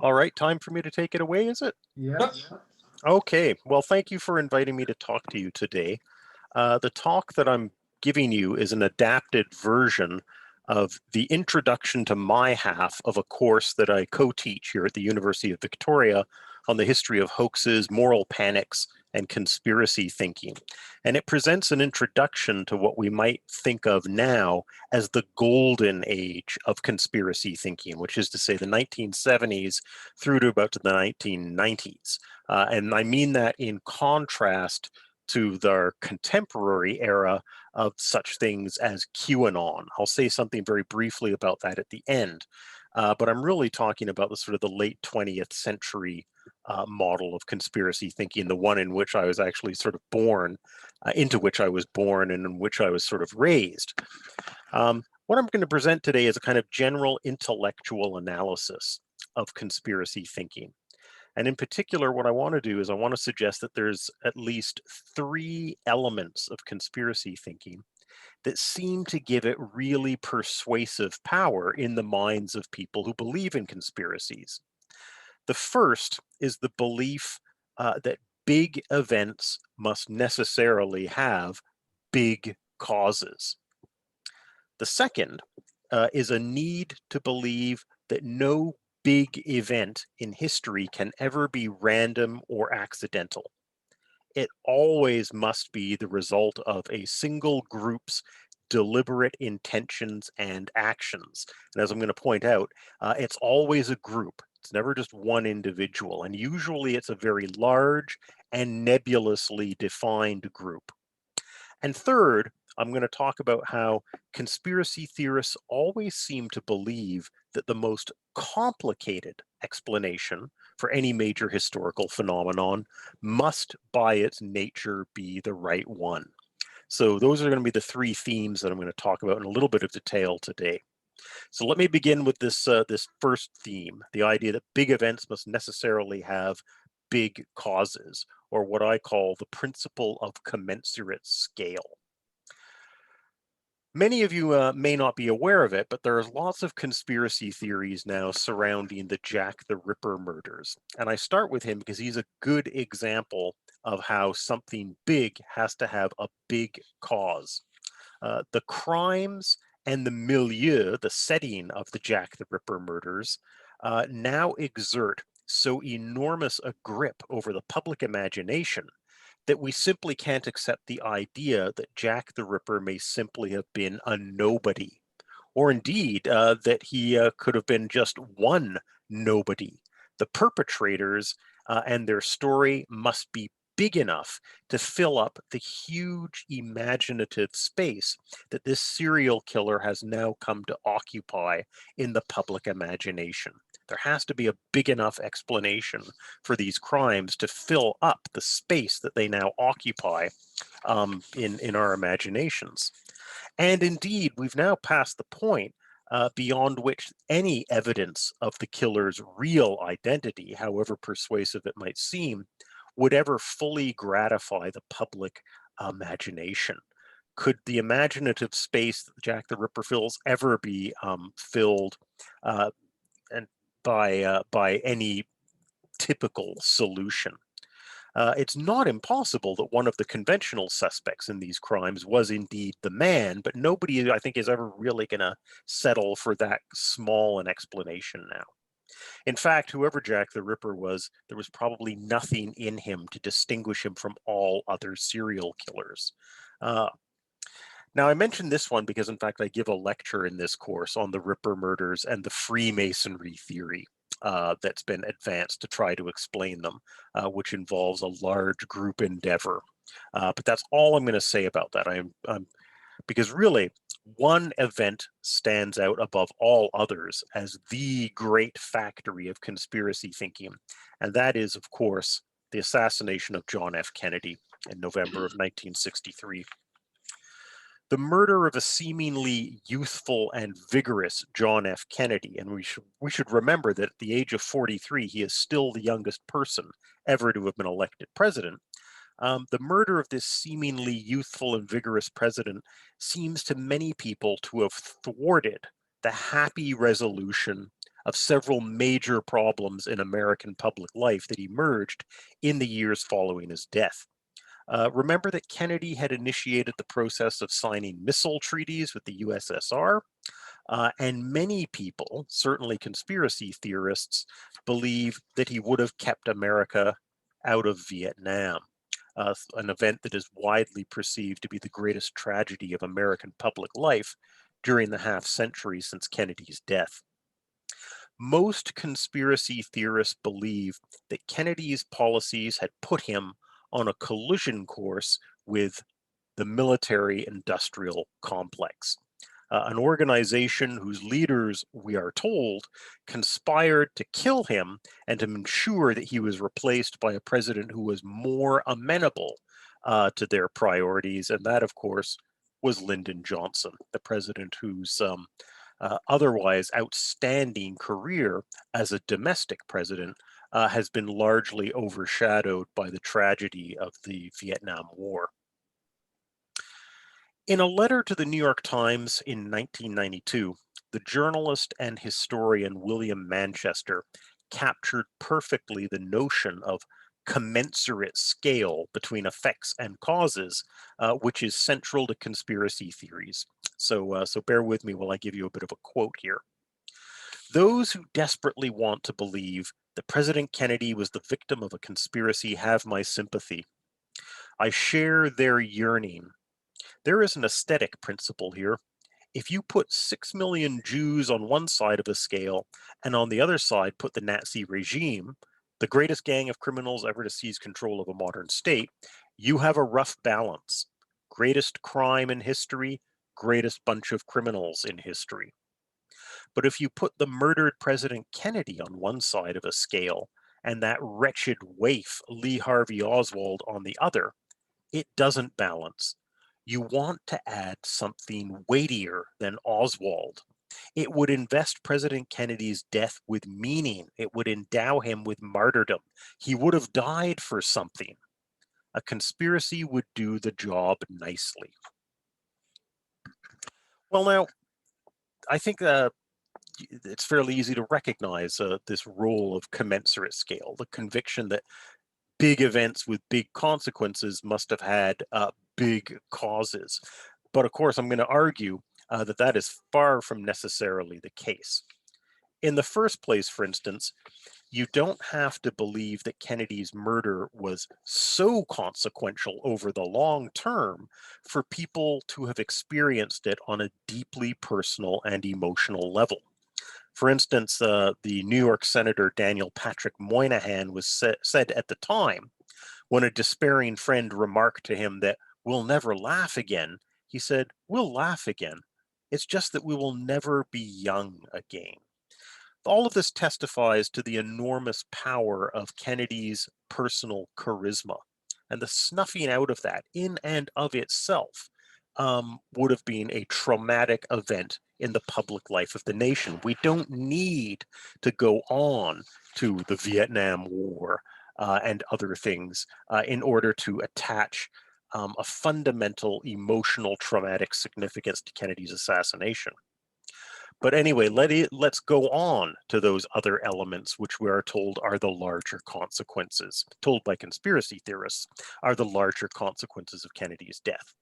All right, time for me to take it away, is it? Yeah. Okay, well, thank you for inviting me to talk to you today. The talk that I'm giving you is an adapted version of the introduction to my half of a course that I co-teach here at the University of Victoria on the history of hoaxes, moral panics, and conspiracy thinking. And it presents an introduction to what we might think of now as the golden age of conspiracy thinking, which is to say the 1970s through to about the 1990s. And I mean that in contrast to their contemporary era of such things as QAnon. I'll say something very briefly about that at the end, but I'm really talking about the sort of the late 20th century model of conspiracy thinking, the one in which I was actually sort of born, into which I was born and in which I was sort of raised. What I'm going to present today is a kind of general intellectual analysis of conspiracy thinking. And in particular, what I want to do is I want to suggest that there's at least three elements of conspiracy thinking that seem to give it really persuasive power in the minds of people who believe in conspiracies. The first is the belief that big events must necessarily have big causes. The second is a need to believe that no big event in history can ever be random or accidental. It always must be the result of a single group's deliberate intentions and actions. And as I'm going to point out, it's always a group. It's never just one individual. And usually it's a very large and nebulously defined group. And third, I'm going to talk about how conspiracy theorists always seem to believe that the most complicated explanation for any major historical phenomenon must, by its nature, be the right one. So those are going to be the three themes that I'm going to talk about in a little bit of detail today. So let me begin with this first theme, the idea that big events must necessarily have big causes, or what I call the principle of commensurate scale. Many of you may not be aware of it, but there's lots of conspiracy theories now surrounding the Jack the Ripper murders. And I start with him because he's a good example of how something big has to have a big cause. The crimes and the milieu, the setting of the Jack the Ripper murders, now exert so enormous a grip over the public imagination that we simply can't accept the idea that Jack the Ripper may simply have been a nobody, or indeed that he could have been just one nobody. The perpetrators and their story must be big enough to fill up the huge imaginative space that this serial killer has now come to occupy in the public imagination. There has to be a big enough explanation for these crimes to fill up the space that they now occupy in our imaginations. And indeed, we've now passed the point beyond which any evidence of the killer's real identity, however persuasive it might seem, would ever fully gratify the public imagination. Could the imaginative space that Jack the Ripper fills ever be filled and by any typical solution? It's not impossible that one of the conventional suspects in these crimes was indeed the man, but nobody, I think, is ever really going to settle for that small an explanation now. In fact, whoever Jack the Ripper was, there was probably nothing in him to distinguish him from all other serial killers. Now, I mentioned this one because, in fact, I give a lecture in this course on the Ripper murders and the Freemasonry theory that's been advanced to try to explain them, which involves a large group endeavor. But that's all I'm going to say about that. Because really, one event stands out above all others as the great factory of conspiracy thinking, and that is, of course, the assassination of John F. Kennedy in November of 1963. The murder of a seemingly youthful and vigorous John F. Kennedy, and we should remember that at the age of 43, he is still the youngest person ever to have been elected president. The murder of this seemingly youthful and vigorous president seems to many people to have thwarted the happy resolution of several major problems in American public life that emerged in the years following his death. Remember that Kennedy had initiated the process of signing missile treaties with the USSR, and many people, certainly conspiracy theorists, believe that he would have kept America out of Vietnam, an event that is widely perceived to be the greatest tragedy of American public life during the half century since Kennedy's death. Most conspiracy theorists believe that Kennedy's policies had put him on a collision course with the military-industrial complex, an organization whose leaders, we are told, conspired to kill him and to ensure that he was replaced by a president who was more amenable to their priorities. And that, of course, was Lyndon Johnson, the president whose otherwise outstanding career as a domestic president has been largely overshadowed by the tragedy of the Vietnam War. In a letter to the New York Times in 1992, the journalist and historian William Manchester captured perfectly the notion of commensurate scale between effects and causes, which is central to conspiracy theories. So bear with me while I give you a bit of a quote here. Those who desperately want to believe that President Kennedy was the victim of a conspiracy have my sympathy. I share their yearning. There is an aesthetic principle here. If you put 6 million Jews on one side of a scale and on the other side put the Nazi regime, the greatest gang of criminals ever to seize control of a modern state, you have a rough balance. Greatest crime in history, greatest bunch of criminals in history. But if you put the murdered President Kennedy on one side of a scale and that wretched waif Lee Harvey Oswald on the other, it doesn't balance. You want to add something weightier than Oswald. It would invest President Kennedy's death with meaning. It would endow him with martyrdom. He would have died for something. A conspiracy would do the job nicely. Well, now, I think it's fairly easy to recognize this role of commensurate scale, the conviction that big events with big consequences must have had big causes. But of course, I'm going to argue that that is far from necessarily the case. In the first place, for instance, you don't have to believe that Kennedy's murder was so consequential over the long term for people to have experienced it on a deeply personal and emotional level. For instance, the New York Senator Daniel Patrick Moynihan was said at the time, when a despairing friend remarked to him that we'll never laugh again, he said, we'll laugh again. It's just that we will never be young again. All of this testifies to the enormous power of Kennedy's personal charisma. And the snuffing out of that in and of itself would have been a traumatic event in the public life of the nation. We don't need to go on to the Vietnam War and other things in order to attach a fundamental emotional traumatic significance to Kennedy's assassination. But anyway, let's go on to those other elements which we are told are the larger consequences, told by conspiracy theorists, are the larger consequences of Kennedy's death.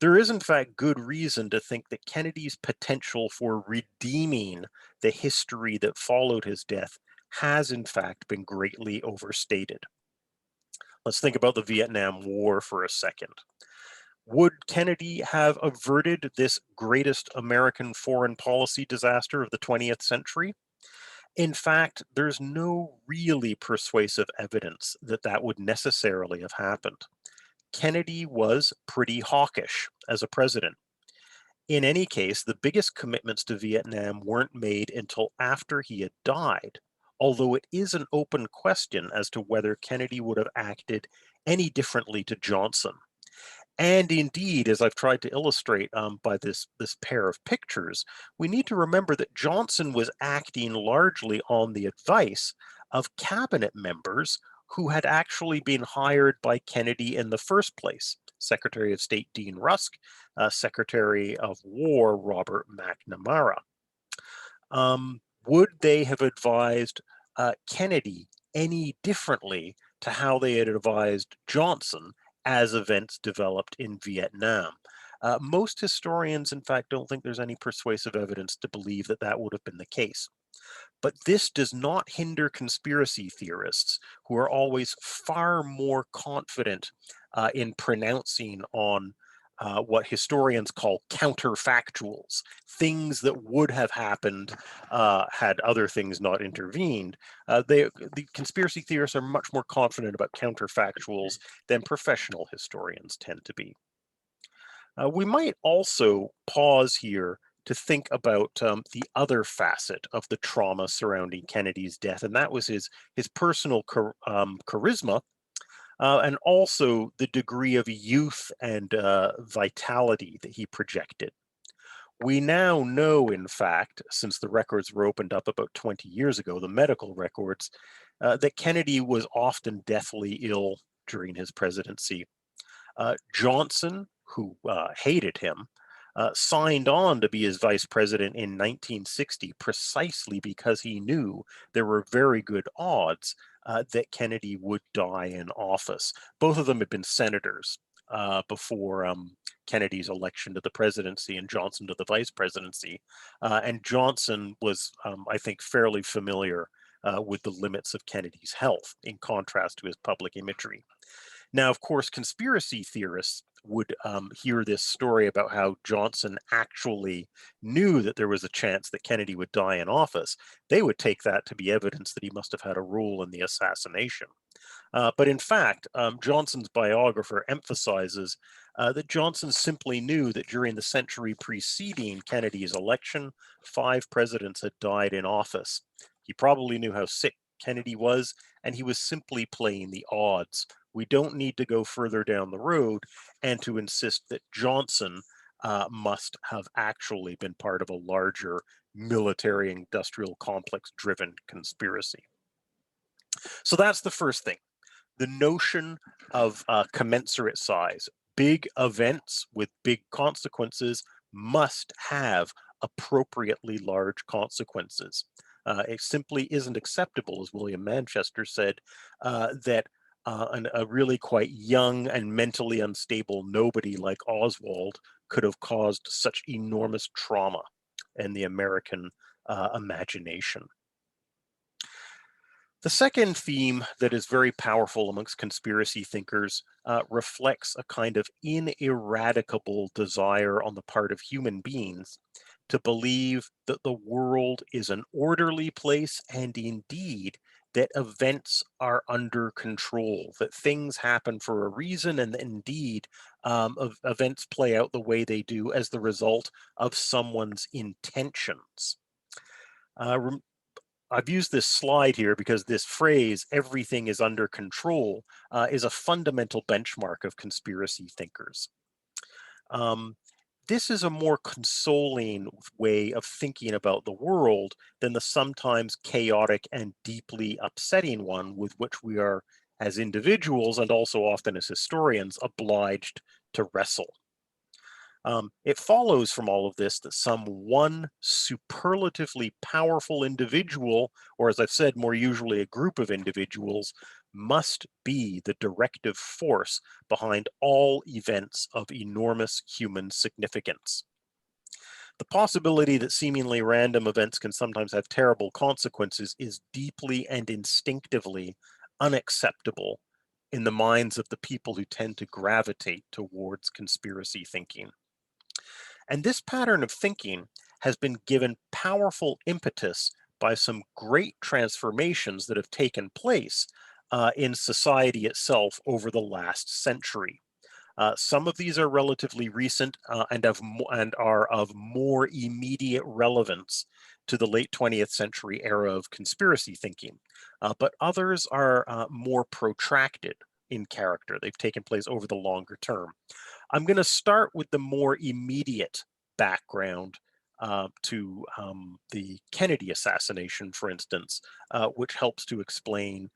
There is, in fact, good reason to think that Kennedy's potential for redeeming the history that followed his death has, in fact, been greatly overstated. Let's think about the Vietnam War for a second. Would Kennedy have averted this greatest American foreign policy disaster of the 20th century? In fact, there's no really persuasive evidence that that would necessarily have happened. Kennedy was pretty hawkish as a president. In any case, the biggest commitments to Vietnam weren't made until after he had died, although it is an open question as to whether Kennedy would have acted any differently to Johnson. And indeed, as I've tried to illustrate by this pair of pictures, we need to remember that Johnson was acting largely on the advice of cabinet members who had actually been hired by Kennedy in the first place. Secretary of State Dean Rusk, Secretary of War Robert McNamara. Would they have advised Kennedy any differently to how they had advised Johnson as events developed in Vietnam? Most historians, in fact, don't think there's any persuasive evidence to believe that that would have been the case. But this does not hinder conspiracy theorists, who are always far more confident in pronouncing on what historians call counterfactuals, things that would have happened had other things not intervened. The conspiracy theorists are much more confident about counterfactuals than professional historians tend to be. We might also pause here to think about the other facet of the trauma surrounding Kennedy's death, and that was his personal charisma, and also the degree of youth and vitality that he projected. We now know, in fact, since the records were opened up about 20 years ago, the medical records, that Kennedy was often deathly ill during his presidency. Johnson, who hated him, signed on to be his vice president in 1960 precisely because he knew there were very good odds that Kennedy would die in office. Both of them had been senators before Kennedy's election to the presidency and Johnson to the vice presidency. And Johnson was, I think, fairly familiar with the limits of Kennedy's health in contrast to his public imagery. Now, of course, conspiracy theorists would hear this story about how Johnson actually knew that there was a chance that Kennedy would die in office. They would take that to be evidence that he must have had a role in the assassination. But in fact, Johnson's biographer emphasizes that Johnson simply knew that during the century preceding Kennedy's election, 5 presidents had died in office. He probably knew how sick Kennedy was, and he was simply playing the odds. We don't need to go further down the road and to insist that Johnson must have actually been part of a larger military industrial complex driven conspiracy. So that's the first thing. The notion of commensurate size. Big events with big consequences must have appropriately large consequences. It simply isn't acceptable, as William Manchester said, that a really quite young and mentally unstable nobody like Oswald could have caused such enormous trauma in the American imagination. The second theme that is very powerful amongst conspiracy thinkers reflects a kind of ineradicable desire on the part of human beings to believe that the world is an orderly place and indeed that events are under control, that things happen for a reason, and indeed events play out the way they do as the result of someone's intentions. I've used this slide here because this phrase, everything is under control, is a fundamental benchmark of conspiracy thinkers. This is a more consoling way of thinking about the world than the sometimes chaotic and deeply upsetting one with which we are, as individuals and also often as historians, obliged to wrestle. It follows from all of this that some one superlatively powerful individual, or as I've said, more usually a group of individuals, must be the directive force behind all events of enormous human significance. The possibility that seemingly random events can sometimes have terrible consequences is deeply and instinctively unacceptable in the minds of the people who tend to gravitate towards conspiracy thinking. And this pattern of thinking has been given powerful impetus by some great transformations that have taken place in society itself over the last century. Some of these are relatively recent and are of more immediate relevance to the late 20th century era of conspiracy thinking, but others are more protracted in character. They've taken place over the longer term. I'm going to start with the more immediate background to the Kennedy assassination, for instance, which helps to explain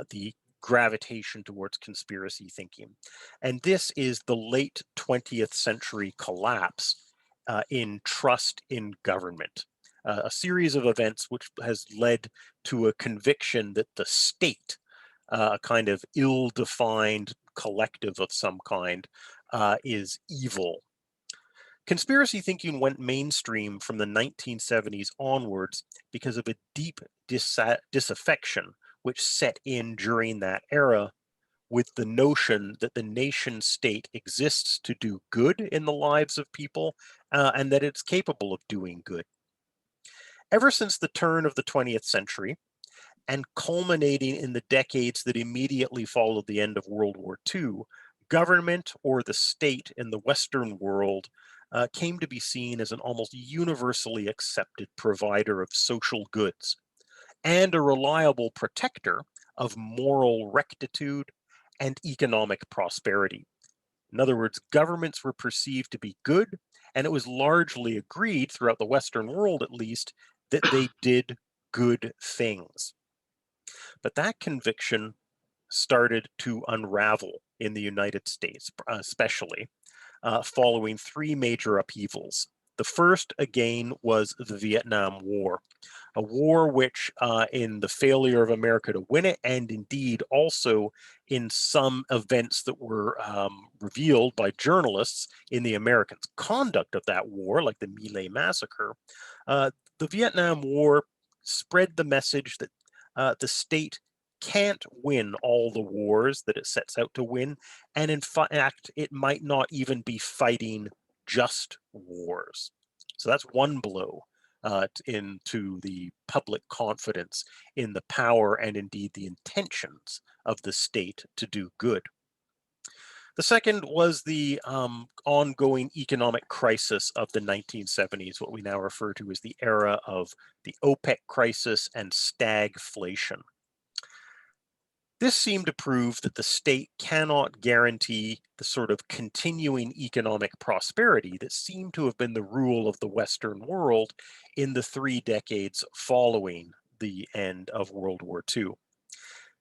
the gravitation towards conspiracy thinking. And this is the late 20th century collapse in trust in government. a series of events which has led to a conviction that the state, a kind of ill-defined collective of some kind, is evil. Conspiracy thinking went mainstream from the 1970s onwards because of a deep disaffection which set in during that era with the notion that the nation state exists to do good in the lives of people, and that it's capable of doing good. Ever since the turn of the 20th century, and culminating in the decades that immediately followed the end of World War II, government, or the state in the Western world, came to be seen as an almost universally accepted provider of social goods and a reliable protector of moral rectitude and economic prosperity. In other words, governments were perceived to be good, and it was largely agreed throughout the Western world, at least, that they did good things. But that conviction started to unravel in the United States, especially following three major upheavals. The first, again, was the Vietnam War, a war which, in the failure of America to win it, and indeed also in some events that were revealed by journalists in the Americans' conduct of that war, like the My Lai massacre, uh, the Vietnam War spread the message that the state can't win all the wars that it sets out to win, and in fact, it might not even be fighting just wars. So that's one blow into the public confidence in the power and indeed the intentions of the state to do good. The second was the ongoing economic crisis of the 1970s, what we now refer to as the era of the OPEC crisis and stagflation. This seemed to prove that the state cannot guarantee the sort of continuing economic prosperity that seemed to have been the rule of the Western world in the 3 decades following the end of World War II.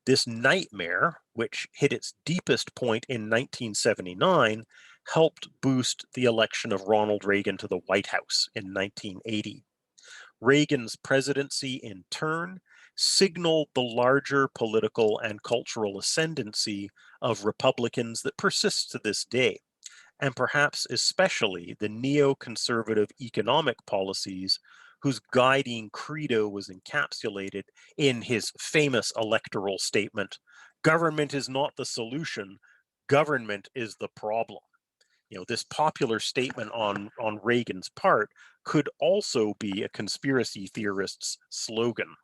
This nightmare, which hit its deepest point in 1979, helped boost the election of Ronald Reagan to the White House in 1980. Reagan's presidency, in turn, signaled the larger political and cultural ascendancy of Republicans that persists to this day, and perhaps especially the neoconservative economic policies whose guiding credo was encapsulated in his famous electoral statement, "Government is not the solution, government is the problem." This popular statement on Reagan's part could also be a conspiracy theorist's slogan.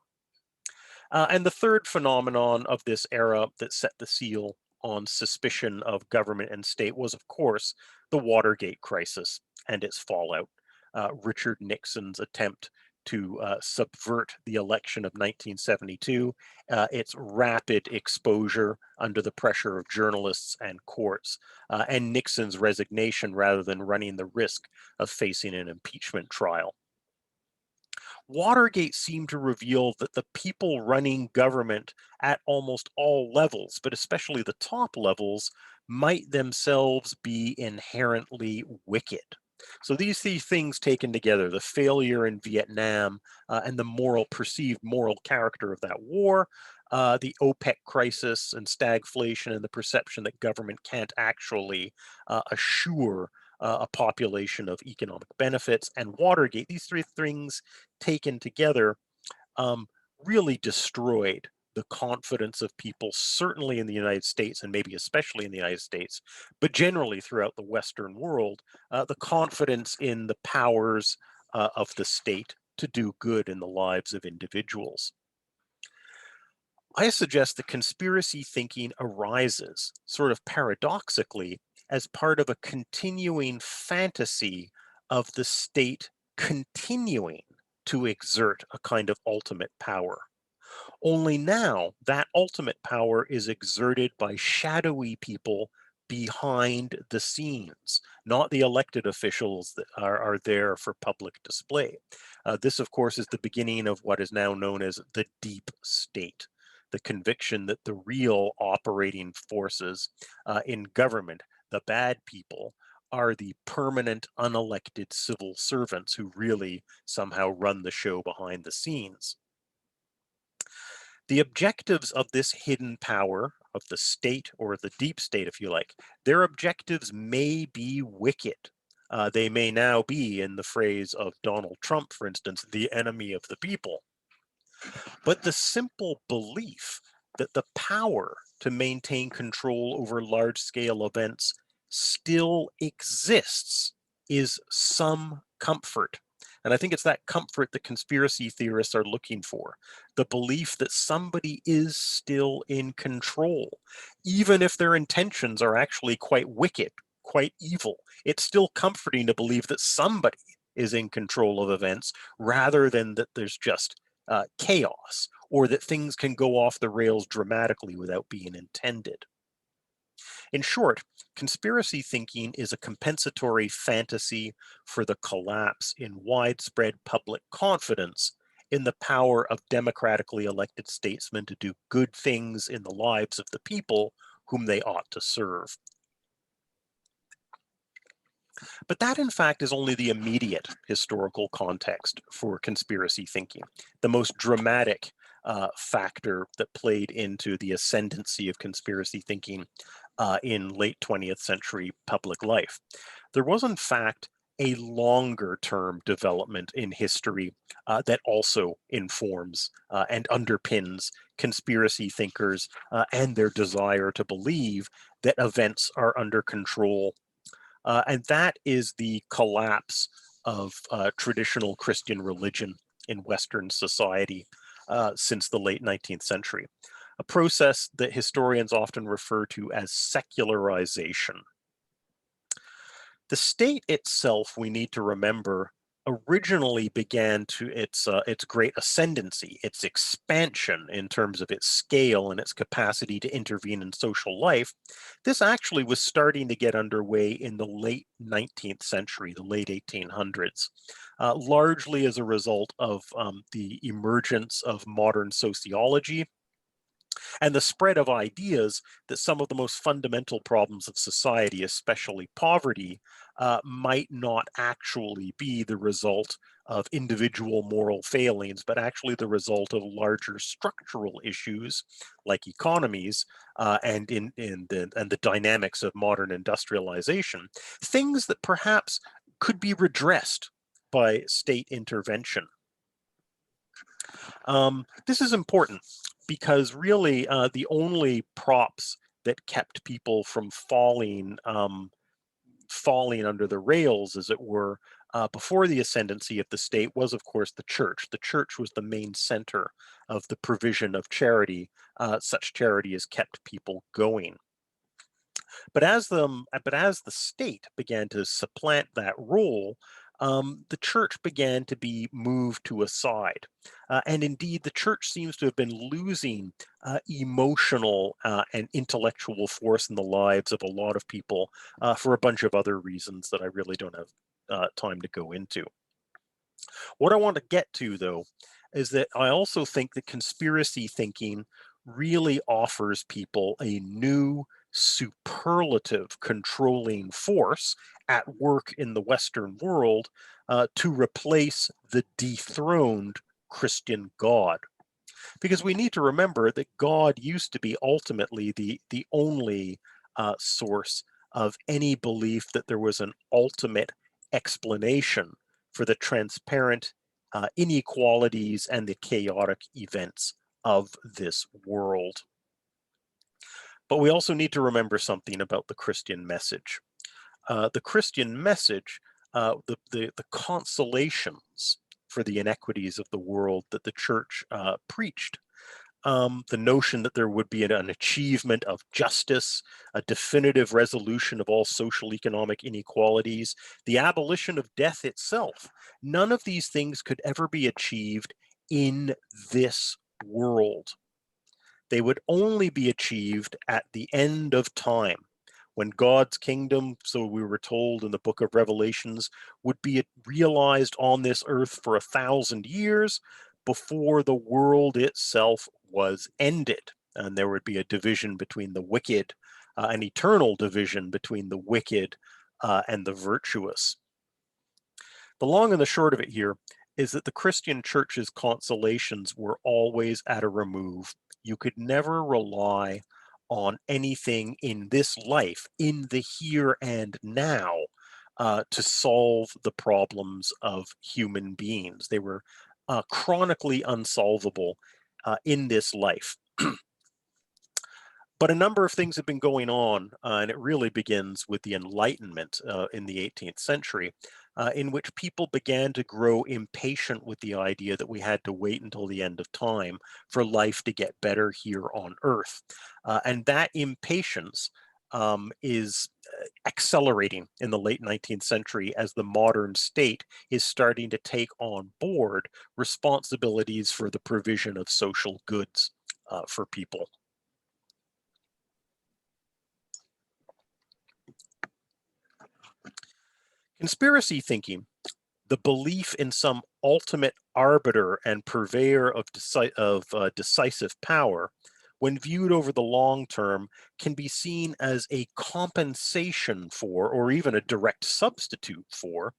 And the third phenomenon of this era that set the seal on suspicion of government and state was, of course, the Watergate crisis and its fallout. Richard Nixon's attempt to subvert the election of 1972, its rapid exposure under the pressure of journalists and courts, and Nixon's resignation rather than running the risk of facing an impeachment trial. Watergate seemed to reveal that the people running government at almost all levels, but especially the top levels, might themselves be inherently wicked. So these three things taken together, the failure in Vietnam and the perceived moral character of that war, the OPEC crisis and stagflation and the perception that government can't actually assure a population of economic benefits, and Watergate, these three things taken together um, really destroyed the confidence of people, certainly in the United States and maybe especially in the United States, but generally throughout the Western world, the confidence in the powers of the state to do good in the lives of individuals. I suggest that conspiracy thinking arises, sort of paradoxically, as part of a continuing fantasy of the state continuing to exert a kind of ultimate power. Only now that ultimate power is exerted by shadowy people behind the scenes, not the elected officials that are there for public display. This, of course, is the beginning of what is now known as the deep state, the conviction that the real operating forces in government, the bad people, are the permanent unelected civil servants who really somehow run the show behind the scenes. The objectives of this hidden power of the state, or the deep state if you like, their objectives may be wicked. They may now be, in the phrase of Donald Trump, for instance, the enemy of the people. But the simple belief that the power to maintain control over large-scale events still exists is some comfort. And I think it's that comfort that conspiracy theorists are looking for. The belief that somebody is still in control, even if their intentions are actually quite wicked, quite evil. It's still comforting to believe that somebody is in control of events rather than that there's just chaos, or that things can go off the rails dramatically without being intended. In short, conspiracy thinking is a compensatory fantasy for the collapse in widespread public confidence in the power of democratically elected statesmen to do good things in the lives of the people whom they ought to serve. But that, in fact, is only the immediate historical context for conspiracy thinking. The most dramatic factor that played into the ascendancy of conspiracy thinking in late 20th century public life. There was, in fact, a longer term development in history that also informs and underpins conspiracy thinkers and their desire to believe that events are under control, and that is the collapse of traditional Christian religion in Western society since the late 19th century, a process that historians often refer to as secularization. The state itself, we need to remember, originally began to its great ascendancy, its expansion in terms of its scale and its capacity to intervene in social life. This actually was starting to get underway in the late 19th century, the late 1800s, largely as a result of the emergence of modern sociology and the spread of ideas that some of the most fundamental problems of society, especially poverty, might not actually be the result of individual moral failings, but actually the result of larger structural issues like economies and the dynamics of modern industrialization, things that perhaps could be redressed by state intervention. This is important because really the only props that kept people from falling under the rails, as it were, before the ascendancy of the state was, of course, the church. The church was the main center of the provision of charity. Such charity has kept people going. But as the state began to supplant that role, the church began to be moved to a side. And indeed, the church seems to have been losing emotional and intellectual force in the lives of a lot of people for a bunch of other reasons that I really don't have time to go into. What I want to get to, though, is that I also think that conspiracy thinking really offers people a new superlative controlling force at work in the Western world to replace the dethroned Christian God. Because we need to remember that God used to be ultimately the only source of any belief that there was an ultimate explanation for the transparent inequalities and the chaotic events of this world. But we also need to remember something about the Christian message. The Christian message, the consolations for the inequities of the world that the church preached, the notion that there would be an achievement of justice, a definitive resolution of all social economic inequalities, the abolition of death itself. None of these things could ever be achieved in this world. They would only be achieved at the end of time, when God's kingdom, so we were told in the book of Revelations, would be realized on this earth for 1,000 years before the world itself was ended. And there would be a division between the wicked, an eternal division between the wicked and the virtuous. The long and the short of it here is that the Christian church's consolations were always at a remove. You could never rely on anything in this life, in the here and now, to solve the problems of human beings. They were chronically unsolvable in this life. But a number of things have been going on, and it really begins with the Enlightenment in the 18th century, in which people began to grow impatient with the idea that we had to wait until the end of time for life to get better here on Earth. And that impatience is accelerating in the late 19th century as the modern state is starting to take on board responsibilities for the provision of social goods for people. Conspiracy thinking, the belief in some ultimate arbiter and purveyor of decisive power, when viewed over the long term, can be seen as a compensation for, or even a direct substitute for,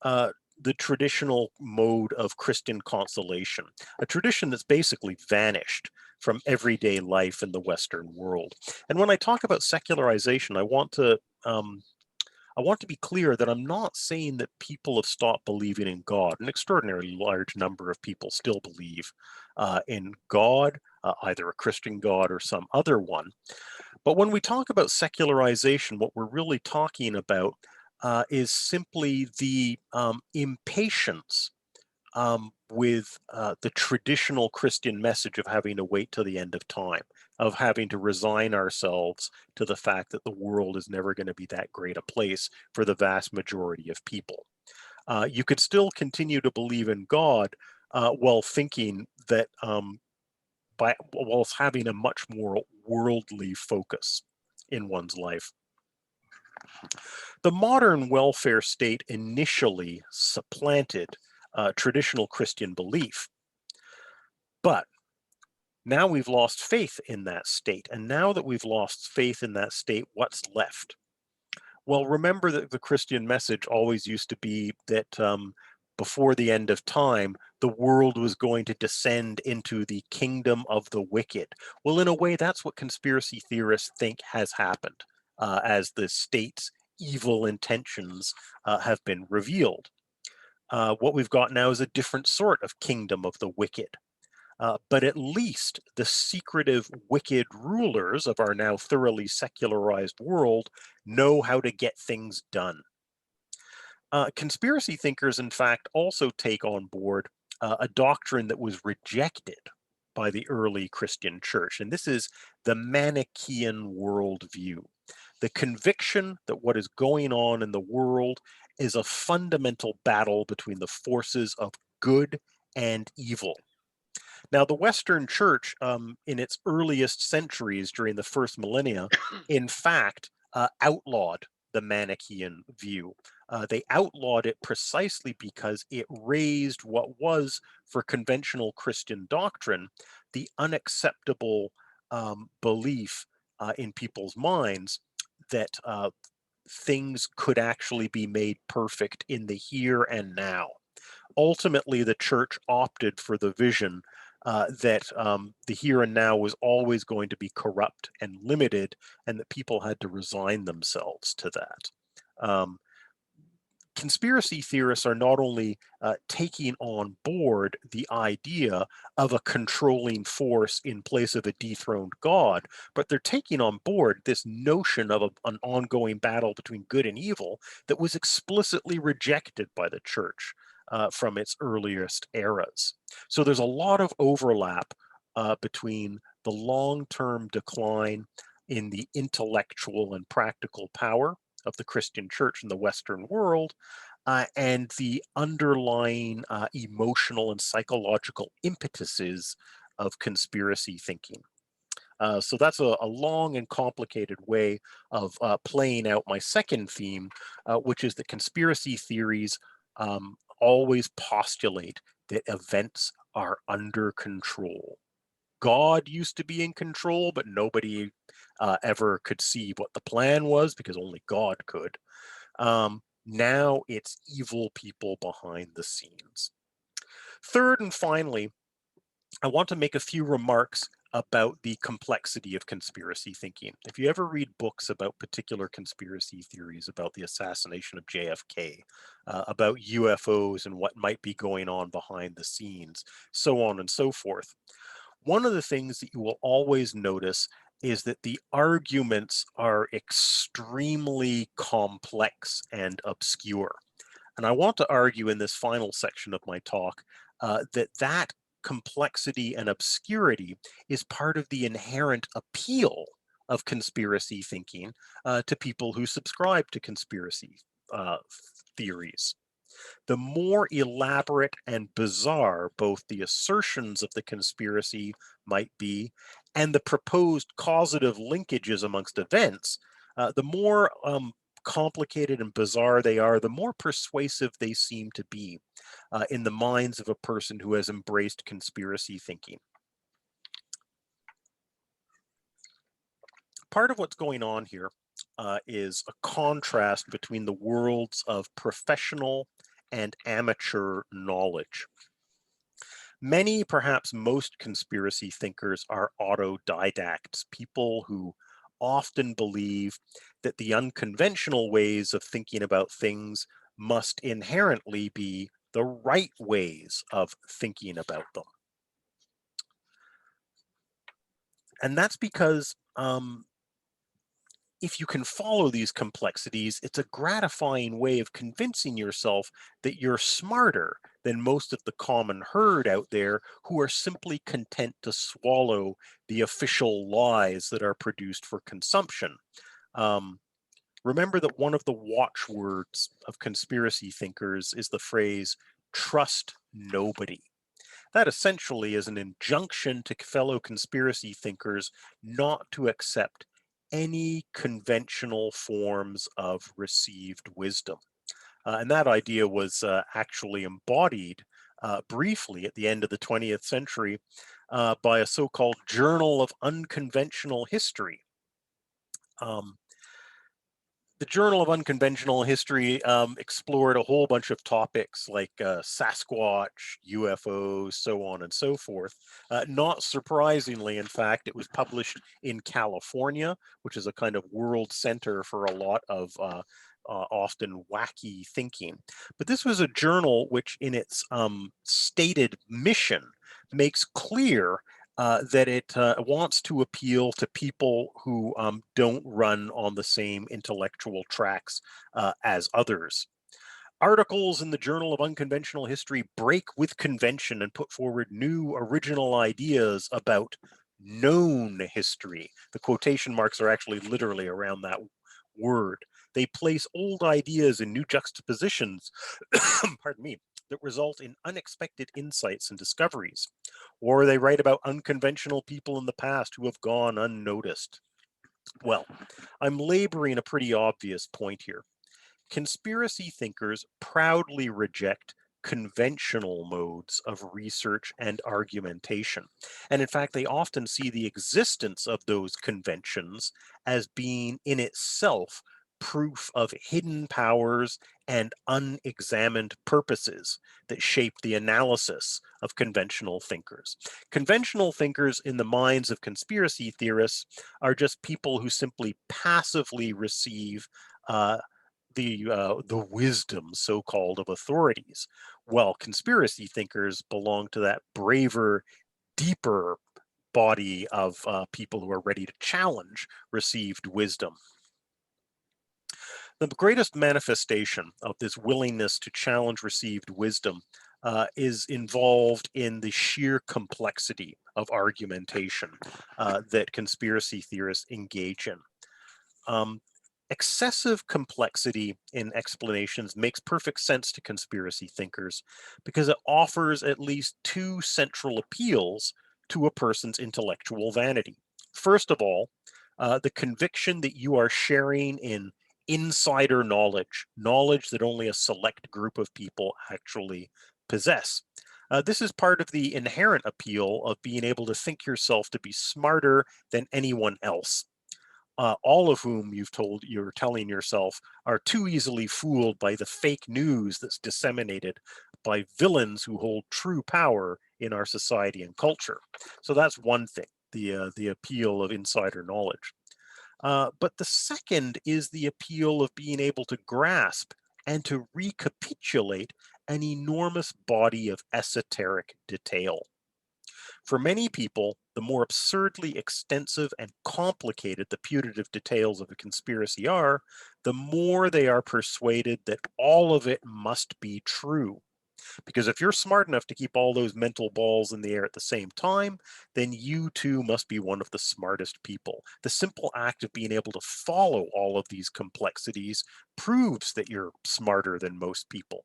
the traditional mode of Christian consolation, a tradition that's basically vanished from everyday life in the Western world. And when I talk about secularization, I want to be clear that I'm not saying that people have stopped believing in God. An extraordinarily large number of people still believe in God, either a Christian God or some other one. But when we talk about secularization, what we're really talking about is simply the impatience with the traditional Christian message of having to wait till the end of time, of having to resign ourselves to the fact that the world is never going to be that great a place for the vast majority of people. You could still continue to believe in God while thinking that whilst having a much more worldly focus in one's life. The modern welfare state initially supplanted traditional Christian belief, but now we've lost faith in that state. And now that we've lost faith in that state, what's left? Well, remember that the Christian message always used to be that before the end of time, the world was going to descend into the kingdom of the wicked. Well, in a way, that's what conspiracy theorists think has happened as the state's evil intentions have been revealed. What we've got now is a different sort of kingdom of the wicked. But at least the secretive, wicked rulers of our now thoroughly secularized world know how to get things done. Conspiracy thinkers, in fact, also take on board a doctrine that was rejected by the early Christian church, and this is the Manichaean worldview. The conviction that what is going on in the world is a fundamental battle between the forces of good and evil. Now, the Western Church, in its earliest centuries during the first millennia, in fact, outlawed the Manichaean view. They outlawed it precisely because it raised what was, for conventional Christian doctrine, the unacceptable belief in people's minds that things could actually be made perfect in the here and now. Ultimately, the church opted for the vision that the here and now was always going to be corrupt and limited, and that people had to resign themselves to that. Conspiracy theorists are not only taking on board the idea of a controlling force in place of a dethroned God, but they're taking on board this notion of an ongoing battle between good and evil that was explicitly rejected by the church from its earliest eras. So there's a lot of overlap between the long-term decline in the intellectual and practical power of the Christian church in the Western world, and the underlying emotional and psychological impetuses of conspiracy thinking. So that's a long and complicated way of playing out my second theme, which is that conspiracy theories always postulate that events are under control. God used to be in control, but nobody ever could see what the plan was because only God could. Now it's evil people behind the scenes. Third and finally, I want to make a few remarks about the complexity of conspiracy thinking. If you ever read books about particular conspiracy theories about the assassination of JFK, about UFOs and what might be going on behind the scenes, so on and so forth, one of the things that you will always notice is that the arguments are extremely complex and obscure. And I want to argue in this final section of my talk that complexity and obscurity is part of the inherent appeal of conspiracy thinking to people who subscribe to conspiracy uh, theories. The more elaborate and bizarre both the assertions of the conspiracy might be and the proposed causative linkages amongst events, the more complicated and bizarre they are, the more persuasive they seem to be in the minds of a person who has embraced conspiracy thinking. Part of what's going on here is a contrast between the worlds of professional and amateur knowledge. Many, perhaps most conspiracy thinkers are autodidacts, people who often believe that the unconventional ways of thinking about things must inherently be the right ways of thinking about them. And that's because if you can follow these complexities, it's a gratifying way of convincing yourself that you're smarter than most of the common herd out there who are simply content to swallow the official lies that are produced for consumption. Remember that one of the watchwords of conspiracy thinkers is the phrase, trust nobody. That essentially is an injunction to fellow conspiracy thinkers not to accept any conventional forms of received wisdom. And that idea was actually embodied briefly at the end of the 20th century by a so-called Journal of Unconventional History. The Journal of Unconventional History explored a whole bunch of topics like Sasquatch, UFOs, so on and so forth. Not surprisingly, in fact, it was published in California, which is a kind of world center for a lot of often wacky thinking. But this was a journal which, in its stated mission, makes clear that it wants to appeal to people who don't run on the same intellectual tracks as others. Articles in the Journal of Unconventional History break with convention and put forward new original ideas about known history. The quotation marks are actually literally around that word. They place old ideas in new juxtapositions, pardon me, that result in unexpected insights and discoveries. Or they write about unconventional people in the past who have gone unnoticed. Well, I'm laboring a pretty obvious point here. Conspiracy thinkers proudly reject conventional modes of research and argumentation. And in fact, they often see the existence of those conventions as being in itself proof of hidden powers and unexamined purposes that shape the analysis of conventional thinkers. Conventional thinkers in the minds of conspiracy theorists are just people who simply passively receive the wisdom, so-called, of authorities, while conspiracy thinkers belong to that braver, deeper body of people who are ready to challenge received wisdom. The greatest manifestation of this willingness to challenge received wisdom is involved in the sheer complexity of argumentation that conspiracy theorists engage in. Excessive complexity in explanations makes perfect sense to conspiracy thinkers because it offers at least two central appeals to a person's intellectual vanity. First of all, the conviction that you are sharing in insider knowledge, knowledge that only a select group of people actually possess. This is part of the inherent appeal of being able to think yourself to be smarter than anyone else. all of whom you're telling yourself are too easily fooled by the fake news that's disseminated by villains who hold true power in our society and culture. So that's one thing, the appeal of insider knowledge. But the second is the appeal of being able to grasp and to recapitulate an enormous body of esoteric detail. For many people, the more absurdly extensive and complicated the putative details of a conspiracy are, the more they are persuaded that all of it must be true. Because if you're smart enough to keep all those mental balls in the air at the same time, then you too must be one of the smartest people. The simple act of being able to follow all of these complexities proves that you're smarter than most people.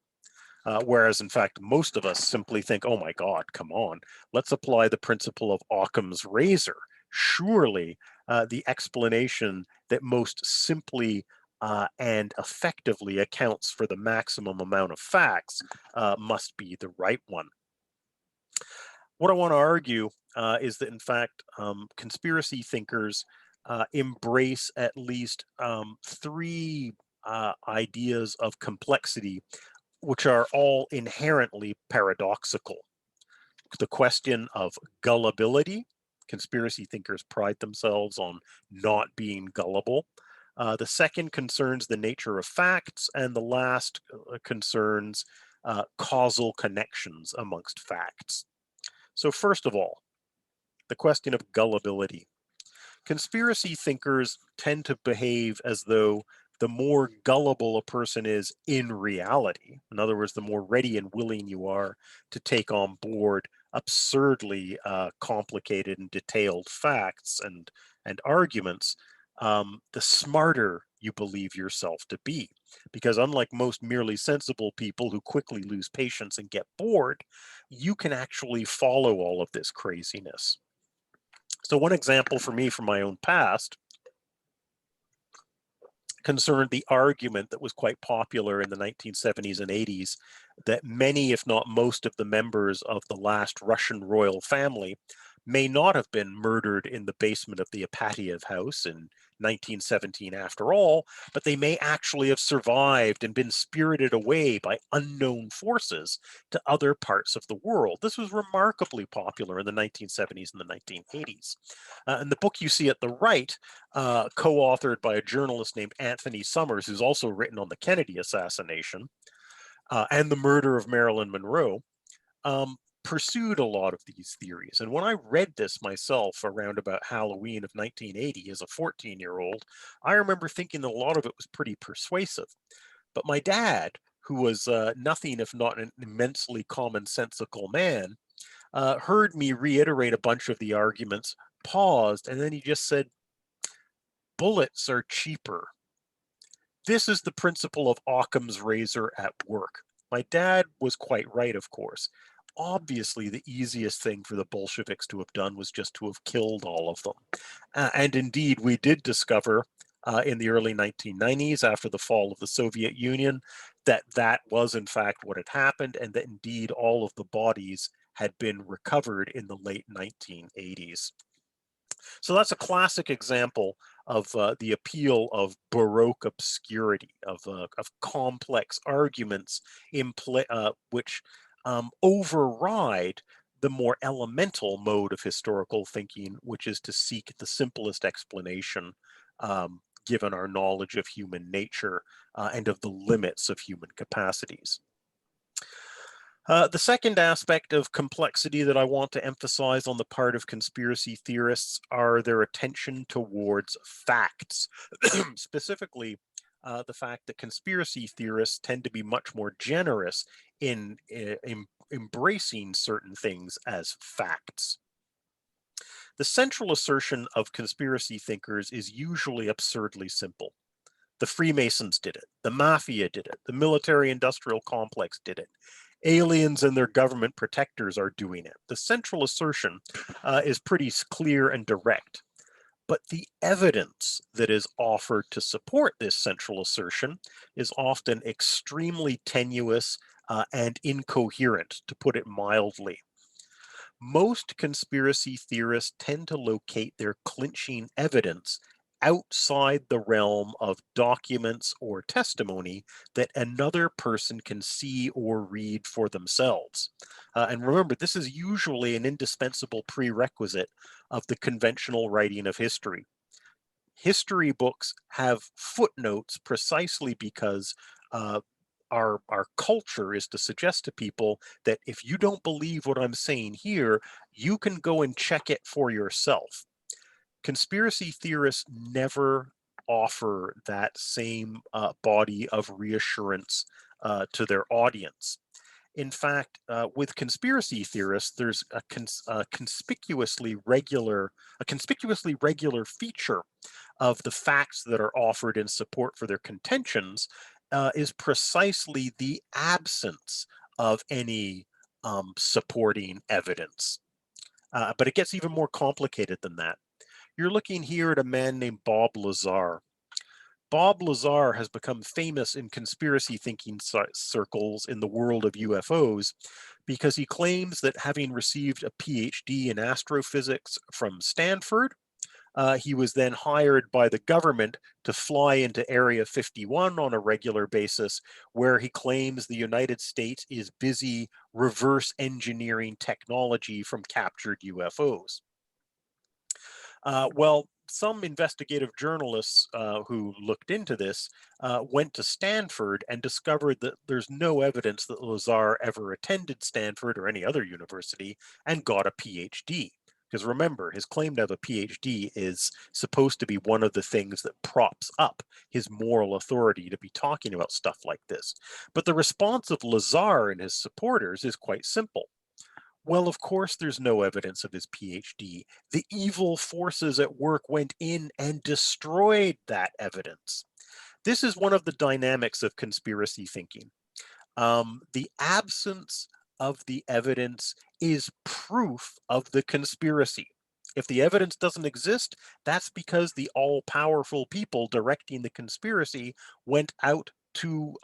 Whereas, in fact, most of us simply think, oh my God, come on, let's apply the principle of Occam's razor. Surely the explanation that most simply and effectively accounts for the maximum amount of facts must be the right one. What I want to argue is that, in fact, conspiracy thinkers embrace at least three ideas of complexity which are all inherently paradoxical. The question of gullibility, conspiracy thinkers pride themselves on not being gullible. The second concerns the nature of facts, and the last concerns causal connections amongst facts. So first of all, the question of gullibility. Conspiracy thinkers tend to behave as though the more gullible a person is in reality, in other words, the more ready and willing you are to take on board absurdly complicated and detailed facts and arguments, the smarter you believe yourself to be. Because unlike most merely sensible people who quickly lose patience and get bored, you can actually follow all of this craziness. So one example for me from my own past concerned the argument that was quite popular in the 1970s and 80s that many, if not most, of the members of the last Russian royal family may not have been murdered in the basement of the Apatiev house in 1917 after all, but they may actually have survived and been spirited away by unknown forces to other parts of the world. This was remarkably popular in the 1970s and the 1980s. And the book you see at the right, co-authored by a journalist named Anthony Summers, who's also written on the Kennedy assassination and the murder of Marilyn Monroe, pursued a lot of these theories. And when I read this myself around about Halloween of 1980 as a 14-year-old, I remember thinking that a lot of it was pretty persuasive. But my dad, who was nothing if not an immensely commonsensical man, heard me reiterate a bunch of the arguments, paused, and then he just said, bullets are cheaper. This is the principle of Occam's razor at work. My dad was quite right, of course. Obviously, the easiest thing for the Bolsheviks to have done was just to have killed all of them. And indeed, we did discover in the early 1990s, after the fall of the Soviet Union, that that was in fact what had happened, and that indeed all of the bodies had been recovered in the late 1980s. So that's a classic example of the appeal of Baroque obscurity, of complex arguments which override the more elemental mode of historical thinking, which is to seek the simplest explanation given our knowledge of human nature and of the limits of human capacities. The second aspect of complexity that I want to emphasize on the part of conspiracy theorists are their attention towards facts, specifically the fact that conspiracy theorists tend to be much more generous in embracing certain things as facts. The central assertion of conspiracy thinkers is usually absurdly simple. The Freemasons did it. The Mafia did it. The military-industrial complex did it. Aliens and their government protectors are doing it. The central assertion is pretty clear and direct. But the evidence that is offered to support this central assertion is often extremely tenuous and incoherent, to put it mildly. Most conspiracy theorists tend to locate their clinching evidence outside the realm of documents or testimony that another person can see or read for themselves. And remember, this is usually an indispensable prerequisite of the conventional writing of history. History books have footnotes precisely because our culture is to suggest to people that if you don't believe what I'm saying here, you can go and check it for yourself. Conspiracy theorists never offer that same body of reassurance to their audience. In fact, with conspiracy theorists, there's a conspicuously regular feature of the facts that are offered in support for their contentions is precisely the absence of any supporting evidence. But it gets even more complicated than that. You're looking here at a man named Bob Lazar. Bob Lazar has become famous in conspiracy thinking circles in the world of UFOs because he claims that having received a PhD in astrophysics from Stanford, he was then hired by the government to fly into Area 51 on a regular basis, where he claims the United States is busy reverse engineering technology from captured UFOs. Well, some investigative journalists who looked into this went to Stanford and discovered that there's no evidence that Lazar ever attended Stanford or any other university and got a PhD. Because remember, his claim to have a PhD is supposed to be one of the things that props up his moral authority to be talking about stuff like this. But the response of Lazar and his supporters is quite simple. Well, of course, there's no evidence of his PhD. The evil forces at work went in and destroyed that evidence. This is one of the dynamics of conspiracy thinking. The absence of the evidence is proof of the conspiracy. If the evidence doesn't exist, that's because the all-powerful people directing the conspiracy went out to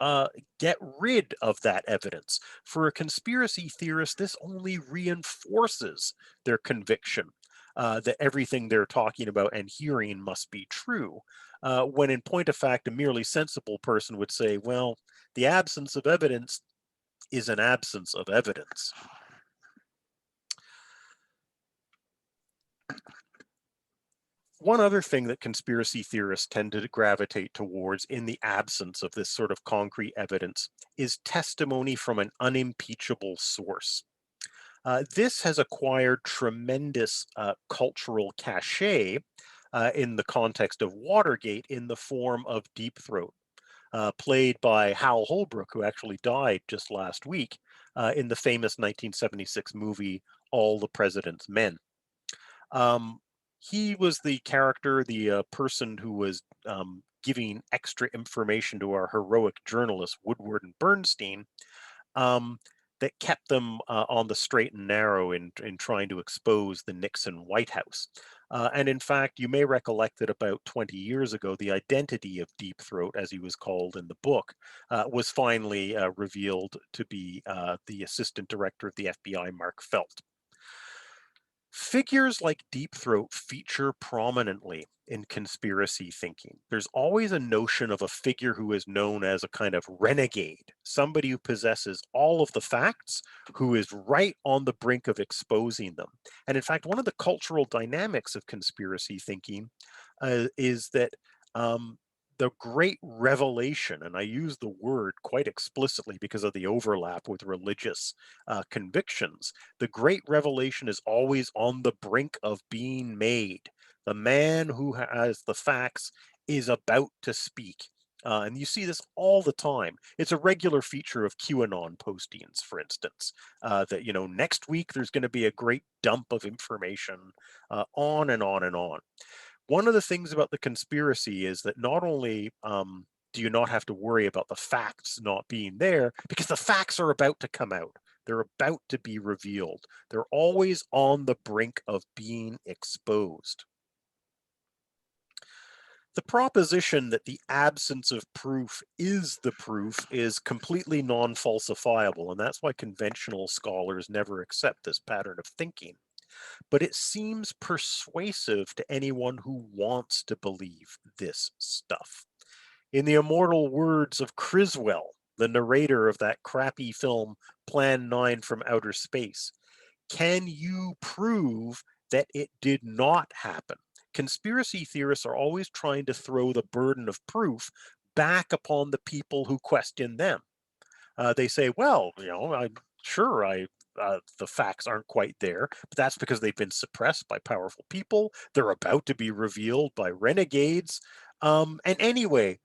get rid of that evidence. For a conspiracy theorist, this only reinforces their conviction that everything they're talking about and hearing must be true. When in point of fact, a merely sensible person would say, well, the absence of evidence is an absence of evidence. One other thing that conspiracy theorists tend to gravitate towards in the absence of this sort of concrete evidence is testimony from an unimpeachable source. This has acquired tremendous cultural cachet in the context of Watergate in the form of Deep Throat, played by Hal Holbrook, who actually died just last week in the famous 1976 movie All the President's Men. He was the character, the person who was giving extra information to our heroic journalists, Woodward and Bernstein, that kept them on the straight and narrow in trying to expose the Nixon White House. And in fact, you may recollect that about 20 years ago, the identity of Deep Throat, as he was called in the book, was finally revealed to be the assistant director of the FBI, Mark Felt. Figures like Deep Throat feature prominently in conspiracy thinking. There's always a notion of a figure who is known as a kind of renegade, somebody who possesses all of the facts, who is right on the brink of exposing them. And in fact, one of the cultural dynamics of conspiracy thinking is that the great revelation, and I use the word quite explicitly because of the overlap with religious convictions, the great revelation is always on the brink of being made. The man who has the facts is about to speak. And you see this all the time. It's a regular feature of QAnon postings, for instance, that, you know, next week there's going to be a great dump of information, on and on and on. One of the things about the conspiracy is that not only do you not have to worry about the facts not being there, because the facts are about to come out. They're about to be revealed. They're always on the brink of being exposed. The proposition that the absence of proof is the proof is completely non-falsifiable, and that's why conventional scholars never accept this pattern of thinking. but it seems persuasive to anyone who wants to believe this stuff. In the immortal words of Criswell, the narrator of that crappy film Plan 9 from Outer Space, can you prove that it did not happen? Conspiracy theorists are always trying to throw the burden of proof back upon the people who question them. They say, well, I'm sure the facts aren't quite there, but that's because they've been suppressed by powerful people. They're about to be revealed by renegades. And anyway,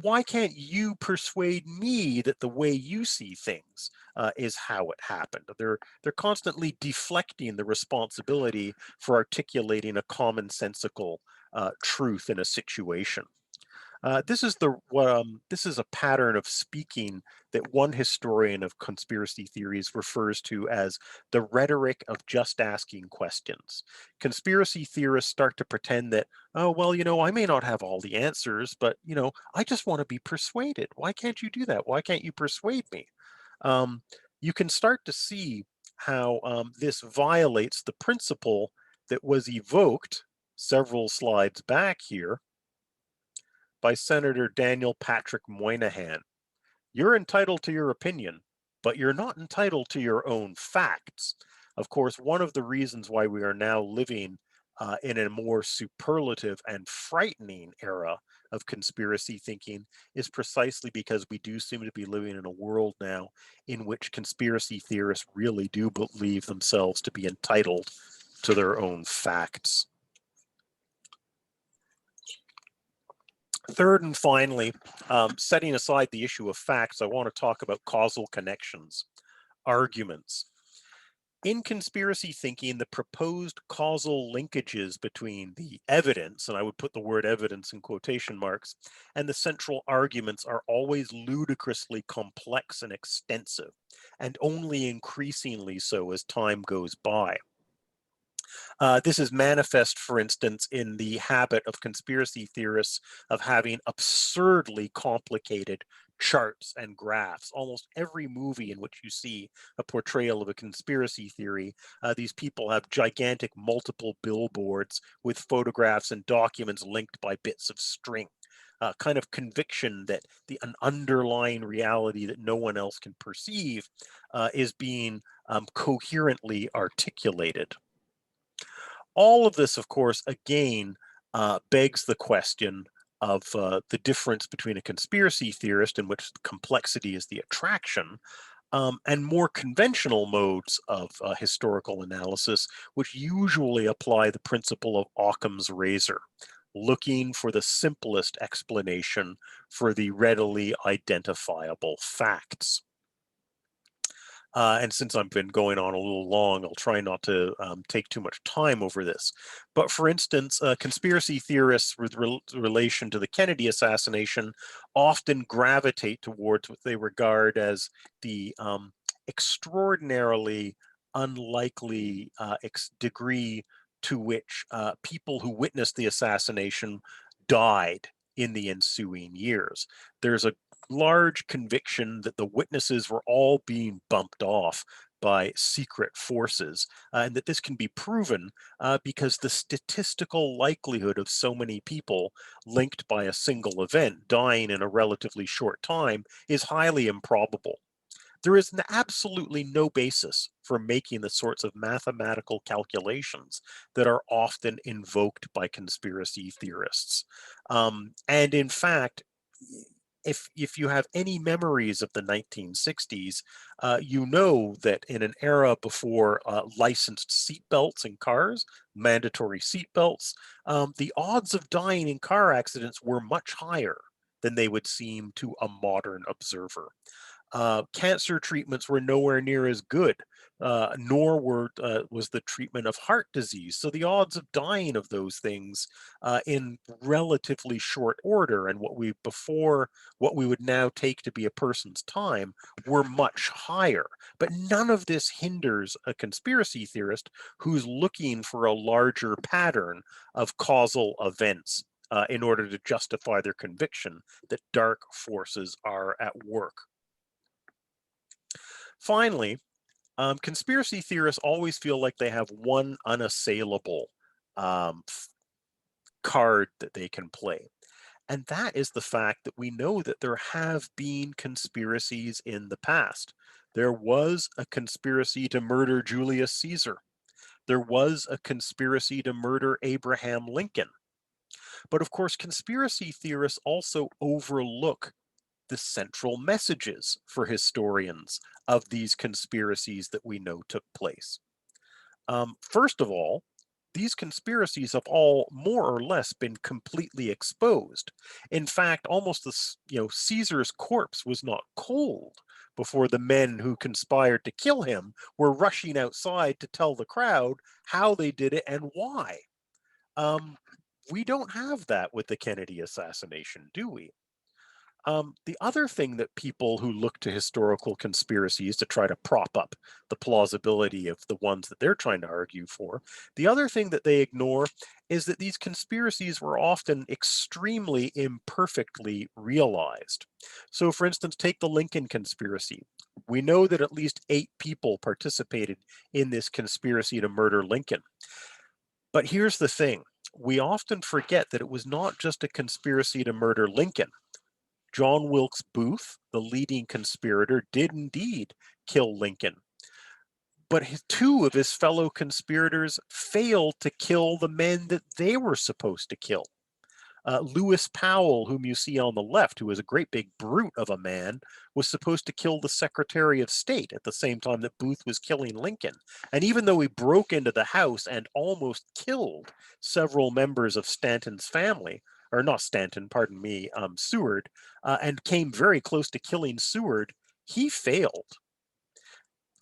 why can't you persuade me that the way you see things is how it happened? They're constantly deflecting the responsibility for articulating a commonsensical truth in a situation. This is a pattern of speaking that one historian of conspiracy theories refers to as the rhetoric of just asking questions. Conspiracy theorists start to pretend that, oh, well, I may not have all the answers, but, I just want to be persuaded. Why can't you do that? Why can't you persuade me? Um, you can start to see how this violates the principle that was evoked several slides back here by Senator Daniel Patrick Moynihan. You're entitled to your opinion, but you're not entitled to your own facts. Of course, one of the reasons why we are now living in a more superlative and frightening era of conspiracy thinking is precisely because we do seem to be living in a world now in which conspiracy theorists really do believe themselves to be entitled to their own facts. Third and finally, setting aside the issue of facts, I want to talk about causal connections, arguments. In conspiracy thinking, the proposed causal linkages between the evidence, and I would put the word evidence in quotation marks, and the central arguments are always ludicrously complex and extensive, and only increasingly so as time goes by. This is manifest, for instance, in the habit of conspiracy theorists of having absurdly complicated charts and graphs. Almost every movie in which you see a portrayal of a conspiracy theory, these people have gigantic multiple billboards with photographs and documents linked by bits of string. Kind of conviction that an underlying reality that no one else can perceive is being coherently articulated. All of this, of course, again, begs the question of the difference between a conspiracy theorist, in which complexity is the attraction, and more conventional modes of historical analysis, which usually apply the principle of Occam's razor, looking for the simplest explanation for the readily identifiable facts. And since I've been going on a little long, I'll try not to take too much time over this. But for instance, conspiracy theorists with relation to the Kennedy assassination often gravitate towards what they regard as the extraordinarily unlikely degree to which people who witnessed the assassination died in the ensuing years. There's a large conviction that the witnesses were all being bumped off by secret forces, and that this can be proven because the statistical likelihood of so many people linked by a single event dying in a relatively short time is highly improbable. There is absolutely no basis for making the sorts of mathematical calculations that are often invoked by conspiracy theorists. And in fact, if you have any memories of the 1960s, you know that in an era before licensed seatbelts in cars, mandatory seatbelts, the odds of dying in car accidents were much higher than they would seem to a modern observer. Cancer treatments were nowhere near as good, nor was the treatment of heart disease. So the odds of dying of those things in relatively short order, and what we would now take to be a person's time, were much higher. But none of this hinders a conspiracy theorist who's looking for a larger pattern of causal events in order to justify their conviction that dark forces are at work. Finally, Conspiracy theorists always feel like they have one unassailable um, card that they can play. And that is the fact that we know that there have been conspiracies in the past. There was a conspiracy to murder Julius Caesar. There was a conspiracy to murder Abraham Lincoln. But of course, conspiracy theorists also overlook the central messages for historians of these conspiracies that we know took place. First of all, these conspiracies have all more or less been completely exposed. In fact, almost Caesar's corpse was not cold before the men who conspired to kill him were rushing outside to tell the crowd how they did it and why. Um, we don't have that with the Kennedy assassination, do we? The other thing that people who look to historical conspiracies to try to prop up the plausibility of the ones that they're trying to argue for, the other thing that they ignore is that these conspiracies were often extremely imperfectly realized. So, for instance, take the Lincoln conspiracy. We know that at least 8 people participated in this conspiracy to murder Lincoln. But here's the thing. We often forget that it was not just a conspiracy to murder Lincoln. John Wilkes Booth, the leading conspirator, did indeed kill Lincoln. But 2 of his fellow conspirators failed to kill the men that they were supposed to kill. Lewis Powell, whom you see on the left, who was a great big brute of a man, was supposed to kill the Secretary of State at the same time that Booth was killing Lincoln. And even though he broke into the house and almost killed several members of Stanton's family, or not Stanton, pardon me, Seward, and came very close to killing Seward, he failed.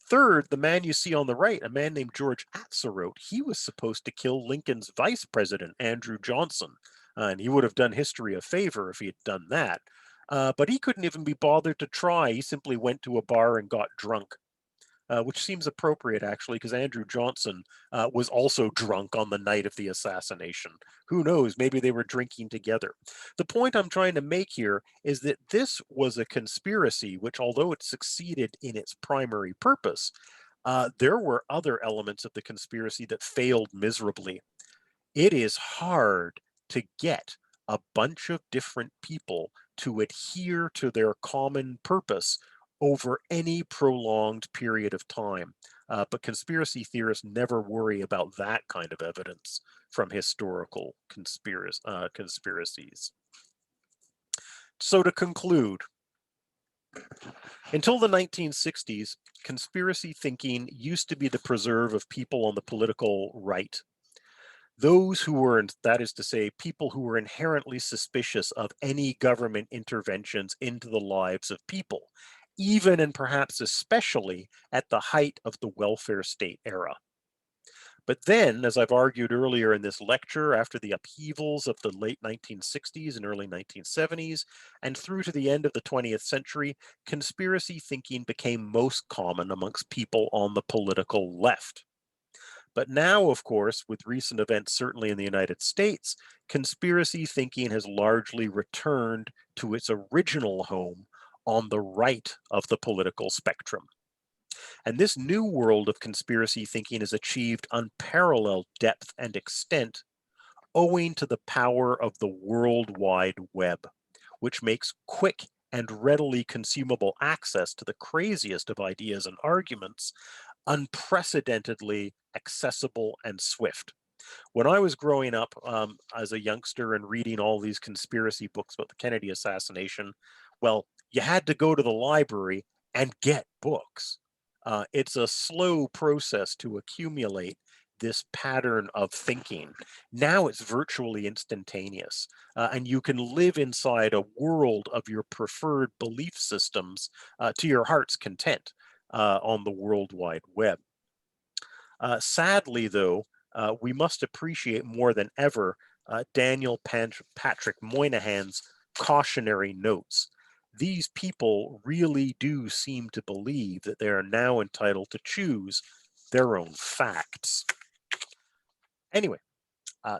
Third, the man you see on the right, a man named George Atzerodt, he was supposed to kill Lincoln's vice president, Andrew Johnson, and he would have done history a favor if he had done that. But he couldn't even be bothered to try. He simply went to a bar and got drunk. Which seems appropriate, actually, because Andrew Johnson was also drunk on the night of the assassination. Who knows? Maybe they were drinking together. The point I'm trying to make here is that this was a conspiracy which, although it succeeded in its primary purpose, there were other elements of the conspiracy that failed miserably. It is hard to get a bunch of different people to adhere to their common purpose over any prolonged period of time. But conspiracy theorists never worry about that kind of evidence from historical conspiracies. So to conclude, until the 1960s, conspiracy thinking used to be the preserve of people on the political right. Those who were, that is to say, people who were inherently suspicious of any government interventions into the lives of people, even and perhaps especially at the height of the welfare state era. But then, as I've argued earlier in this lecture, after the upheavals of the late 1960s and early 1970s, and through to the end of the 20th century, conspiracy thinking became most common amongst people on the political left. But now, of course, with recent events, certainly in the United States, conspiracy thinking has largely returned to its original home on the right of the political spectrum. And this new world of conspiracy thinking has achieved unparalleled depth and extent owing to the power of the World Wide Web, which makes quick and readily consumable access to the craziest of ideas and arguments unprecedentedly accessible and swift. When I was growing up as a youngster and reading all these conspiracy books about the Kennedy assassination, well, you had to go to the library and get books. It's a slow process to accumulate this pattern of thinking. Now it's virtually instantaneous, and you can live inside a world of your preferred belief systems to your heart's content on the World Wide Web. Sadly, though, we must appreciate more than ever Daniel Patrick Moynihan's cautionary notes. These people really do seem to believe that they are now entitled to choose their own facts. Anyway,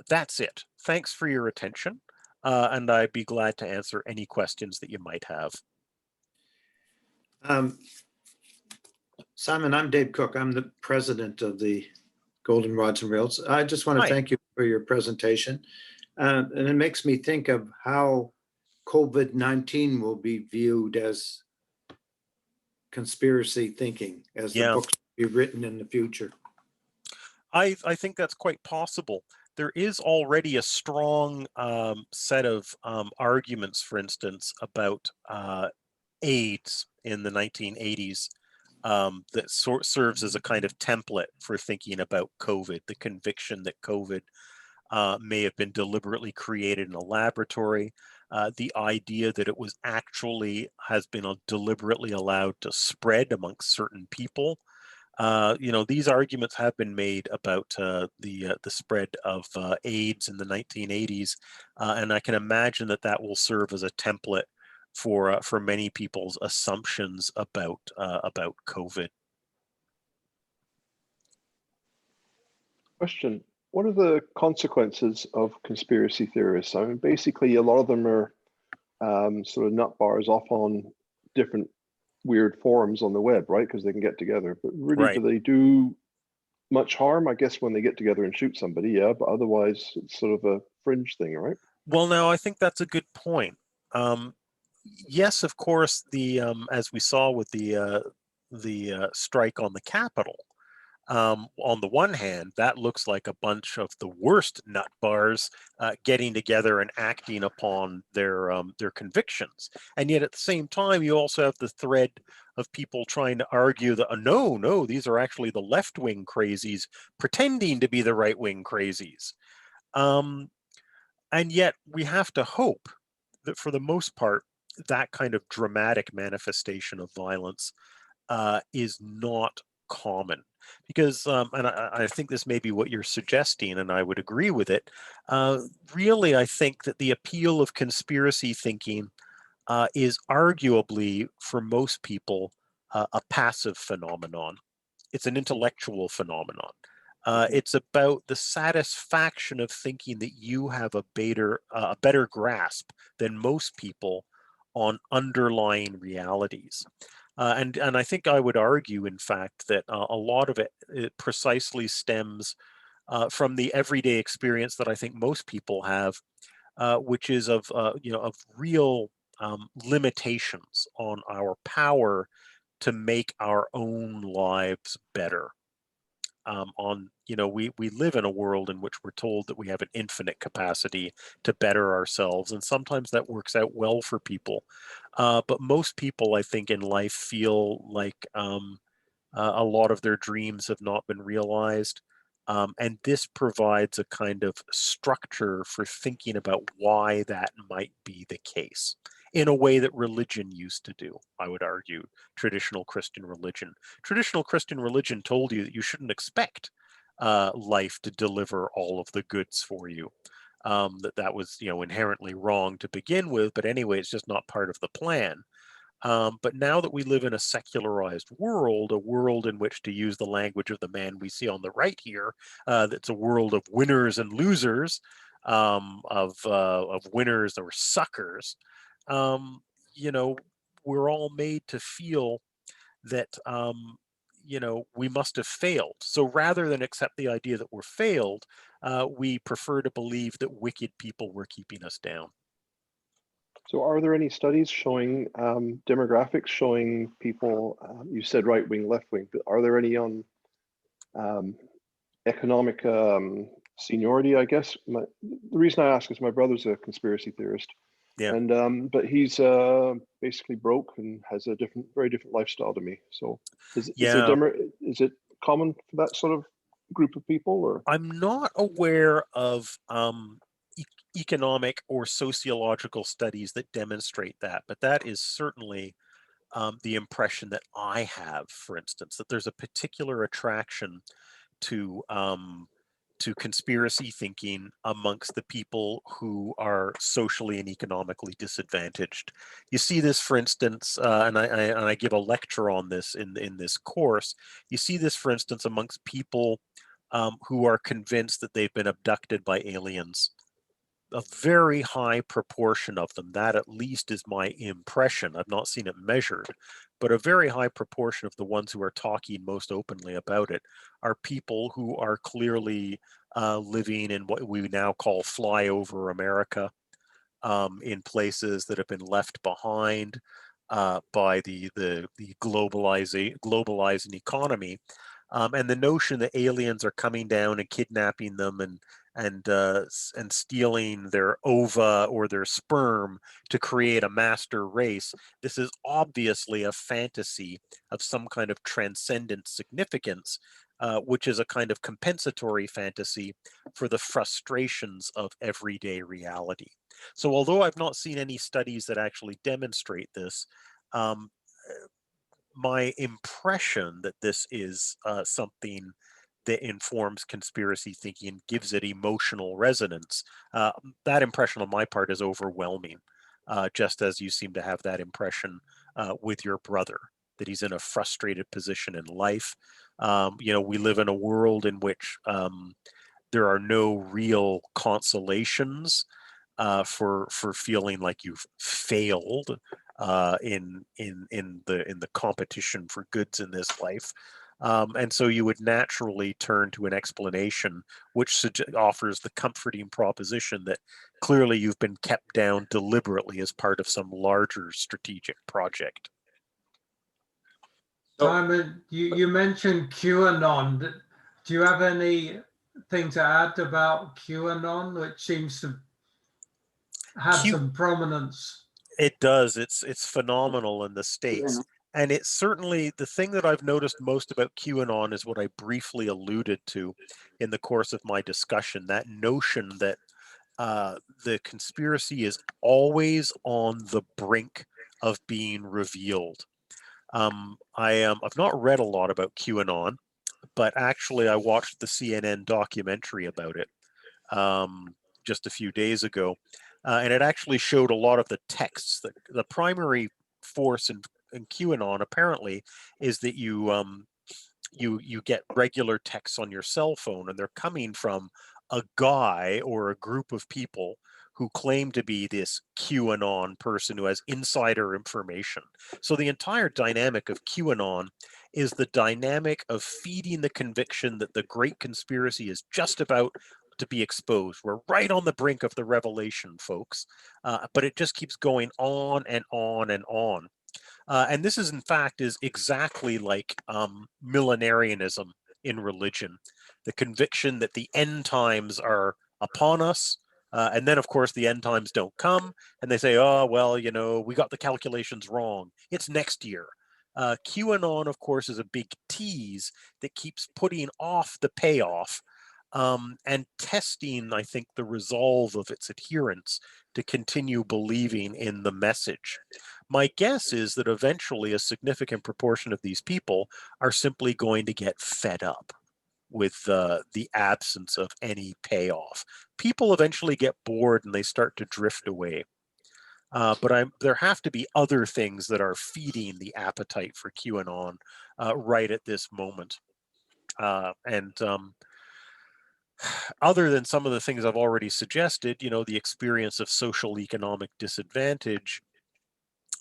that's it. Thanks for your attention, and I'd be glad to answer any questions that you might have. Simon, I'm Dave Cook. I'm the president of the Golden Rods and Reels. I just want to Hi. thank you for your presentation. And it makes me think of how COVID-19 will be viewed as conspiracy thinking, as the Yeah, books will be written in the future. I think that's quite possible. There is already a strong set of arguments, for instance, about AIDS in the 1980s that serves as a kind of template for thinking about COVID, the conviction that COVID may have been deliberately created in a laboratory, the idea that it was actually has been deliberately allowed to spread amongst certain people. These arguments have been made about the spread of AIDS in the 1980s, and I can imagine that that will serve as a template for many people's assumptions about COVID. Question. What are the consequences of conspiracy theorists? I mean, basically, a lot of them are sort of nut bars off on different weird forums on the web, right? Because they can get together. But really, Right. do they do much harm? I guess when they get together and shoot somebody, yeah. But otherwise, it's sort of a fringe thing, right? Well, now I think that's a good point. Yes, of course, the as we saw with the strike on the Capitol. On the one hand, that looks like a bunch of the worst nut bars getting together and acting upon their convictions, and yet at the same time, you also have the thread of people trying to argue that no, these are actually the left-wing crazies pretending to be the right-wing crazies, and yet we have to hope that for the most part, that kind of dramatic manifestation of violence is not common because and I think this may be what you're suggesting and I would agree with it. Really, I think that the appeal of conspiracy thinking is arguably for most people a passive phenomenon. It's an intellectual phenomenon. It's about the satisfaction of thinking that you have a better grasp than most people on underlying realities. And I think I would argue, in fact, that a lot of it precisely stems from the everyday experience that I think most people have, which is of real limitations on our power to make our own lives better. We live in a world in which we're told that we have an infinite capacity to better ourselves, and sometimes that works out well for people. But most people, I think, in life feel like a lot of their dreams have not been realized. And this provides a kind of structure for thinking about why that might be the case in a way that religion used to do, I would argue, traditional Christian religion. Traditional Christian religion told you that you shouldn't expect life to deliver all of the goods for you. That was, inherently wrong to begin with, but anyway, it's just not part of the plan. But now that we live in a secularized world, a world in which, to use the language of the man we see on the right here, that's a world of winners and losers, of winners or suckers. Um, you know, we're all made to feel that we must have failed. So rather than accept the idea that we're failed, we prefer to believe that wicked people were keeping us down. So are there any studies showing demographics showing people, you said right wing, left wing, but are there any on economic seniority, I guess? The reason I ask is my brother's a conspiracy theorist. Yeah. And but he's basically broke and has a very different lifestyle to me. So is it common for that sort of group of people, or? I'm not aware of economic or sociological studies that demonstrate that, but that is certainly the impression that I have, for instance, that there's a particular attraction to conspiracy thinking amongst the people who are socially and economically disadvantaged. You see this, for instance, and I give a lecture on this in this course. You see this, for instance, amongst people who are convinced that they've been abducted by aliens. A very high proportion of them, that at least is my impression. I've not seen it measured, but a very high proportion of the ones who are talking most openly about it are people who are clearly living in what we now call flyover America, in places that have been left behind by the globalizing economy, and the notion that aliens are coming down and kidnapping them and stealing their ova or their sperm to create a master race. This is obviously a fantasy of some kind of transcendent significance, which is a kind of compensatory fantasy for the frustrations of everyday reality. So although I've not seen any studies that actually demonstrate this, um, my impression that this is something that informs conspiracy thinking, gives it emotional resonance, that impression on my part is overwhelming, just as you seem to have that impression with your brother, that he's in a frustrated position in life. We live in a world in which there are no real consolations for feeling like you've failed in the competition for goods in this life, and so you would naturally turn to an explanation which offers the comforting proposition that clearly you've been kept down deliberately as part of some larger strategic project. Simon, you mentioned QAnon. Do you have anything to add about QAnon, which seems to have some prominence? It does. It's phenomenal in the States. And it's certainly the thing that I've noticed most about QAnon is what I briefly alluded to in the course of my discussion, that notion that the conspiracy is always on the brink of being revealed. I've not read a lot about QAnon, but actually I watched the CNN documentary about it just a few days ago, and it actually showed a lot of the texts. That the primary force in QAnon apparently is that you get regular texts on your cell phone, and they're coming from a guy or a group of people who claim to be this QAnon person who has insider information. So the entire dynamic of QAnon is the dynamic of feeding the conviction that the great conspiracy is just about to be exposed. We're right on the brink of the revelation, folks. But it just keeps going on and on and on. And this is, in fact, is exactly like millenarianism in religion, the conviction that the end times are upon us. And then, of course, the end times don't come, and they say, oh, well, we got the calculations wrong. It's next year. QAnon, of course, is a big tease that keeps putting off the payoff and testing, I think, the resolve of its adherents to continue believing in the message. My guess is that eventually a significant proportion of these people are simply going to get fed up with the absence of any payoff. People eventually get bored and they start to drift away. But there have to be other things that are feeding the appetite for QAnon right at this moment. Other than some of the things I've already suggested, the experience of social economic disadvantage,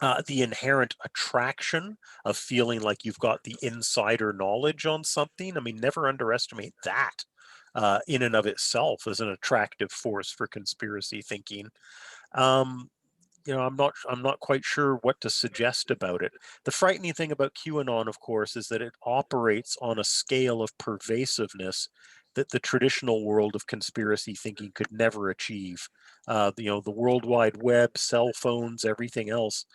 the inherent attraction of feeling like you've got the insider knowledge on something. I mean, never underestimate that in and of itself as an attractive force for conspiracy thinking. I'm not quite sure what to suggest about it. The frightening thing about QAnon, of course, is that it operates on a scale of pervasiveness that the traditional world of conspiracy thinking could never achieve. The World Wide Web, cell phones, everything else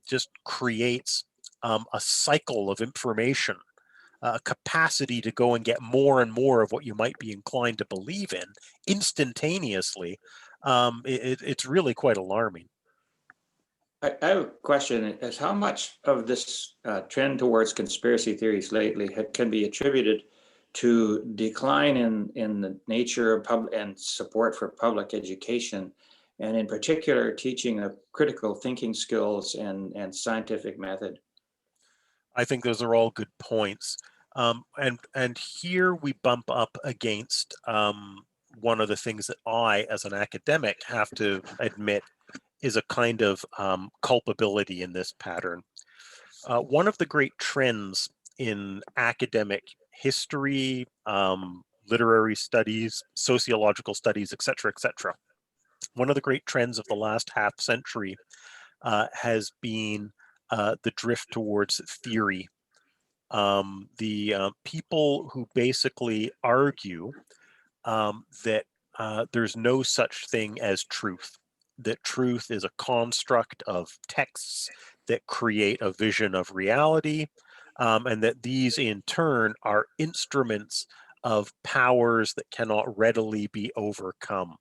just creates a cycle of information, a capacity to go and get more and more of what you might be inclined to believe in instantaneously. It's really quite alarming. I have a question: is how much of this trend towards conspiracy theories lately can be attributed to decline in the nature of public and support for public education, and in particular teaching of critical thinking skills and scientific method? I think those are all good points. And here we bump up against one of the things that I, as an academic, have to admit is a kind of culpability in this pattern. One of the great trends in academic history, literary studies, sociological studies, etc., one of the great trends of the last half century has been the drift towards theory. The people who basically argue that there's no such thing as truth, that truth is a construct of texts that create a vision of reality, and that these in turn are instruments of powers that cannot readily be overcome.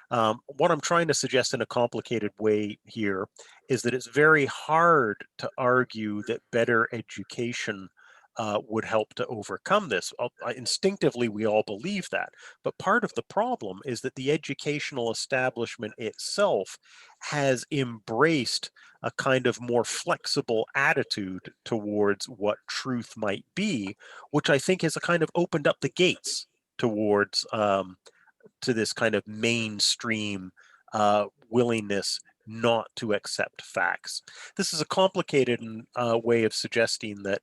What I'm trying to suggest in a complicated way here is that it's very hard to argue that better education would help to overcome this. Instinctively, we all believe that. But part of the problem is that the educational establishment itself has embraced a kind of more flexible attitude towards what truth might be, which I think has a kind of opened up the gates towards to this kind of mainstream willingness not to accept facts. This is a complicated way of suggesting that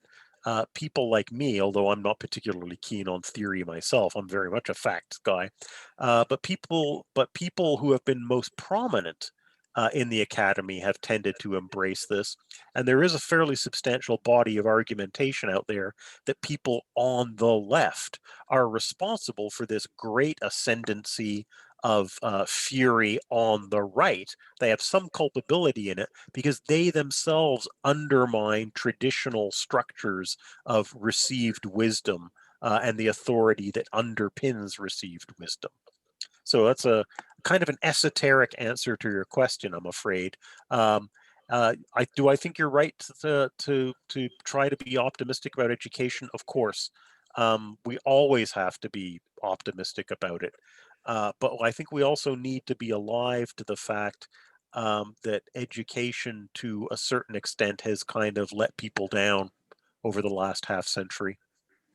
people like me, although I'm not particularly keen on theory myself, I'm very much a facts guy, but people who have been most prominent in the academy have tended to embrace this. And there is a fairly substantial body of argumentation out there that people on the left are responsible for this great ascendancy of fury on the right. They have some culpability in it because they themselves undermine traditional structures of received wisdom and the authority that underpins received wisdom. So that's a kind of an esoteric answer to your question, I'm afraid. I think you're right to try to be optimistic about education? Of course, we always have to be optimistic about it. But I think we also need to be alive to the fact that education, to a certain extent, has kind of let people down over the last half century.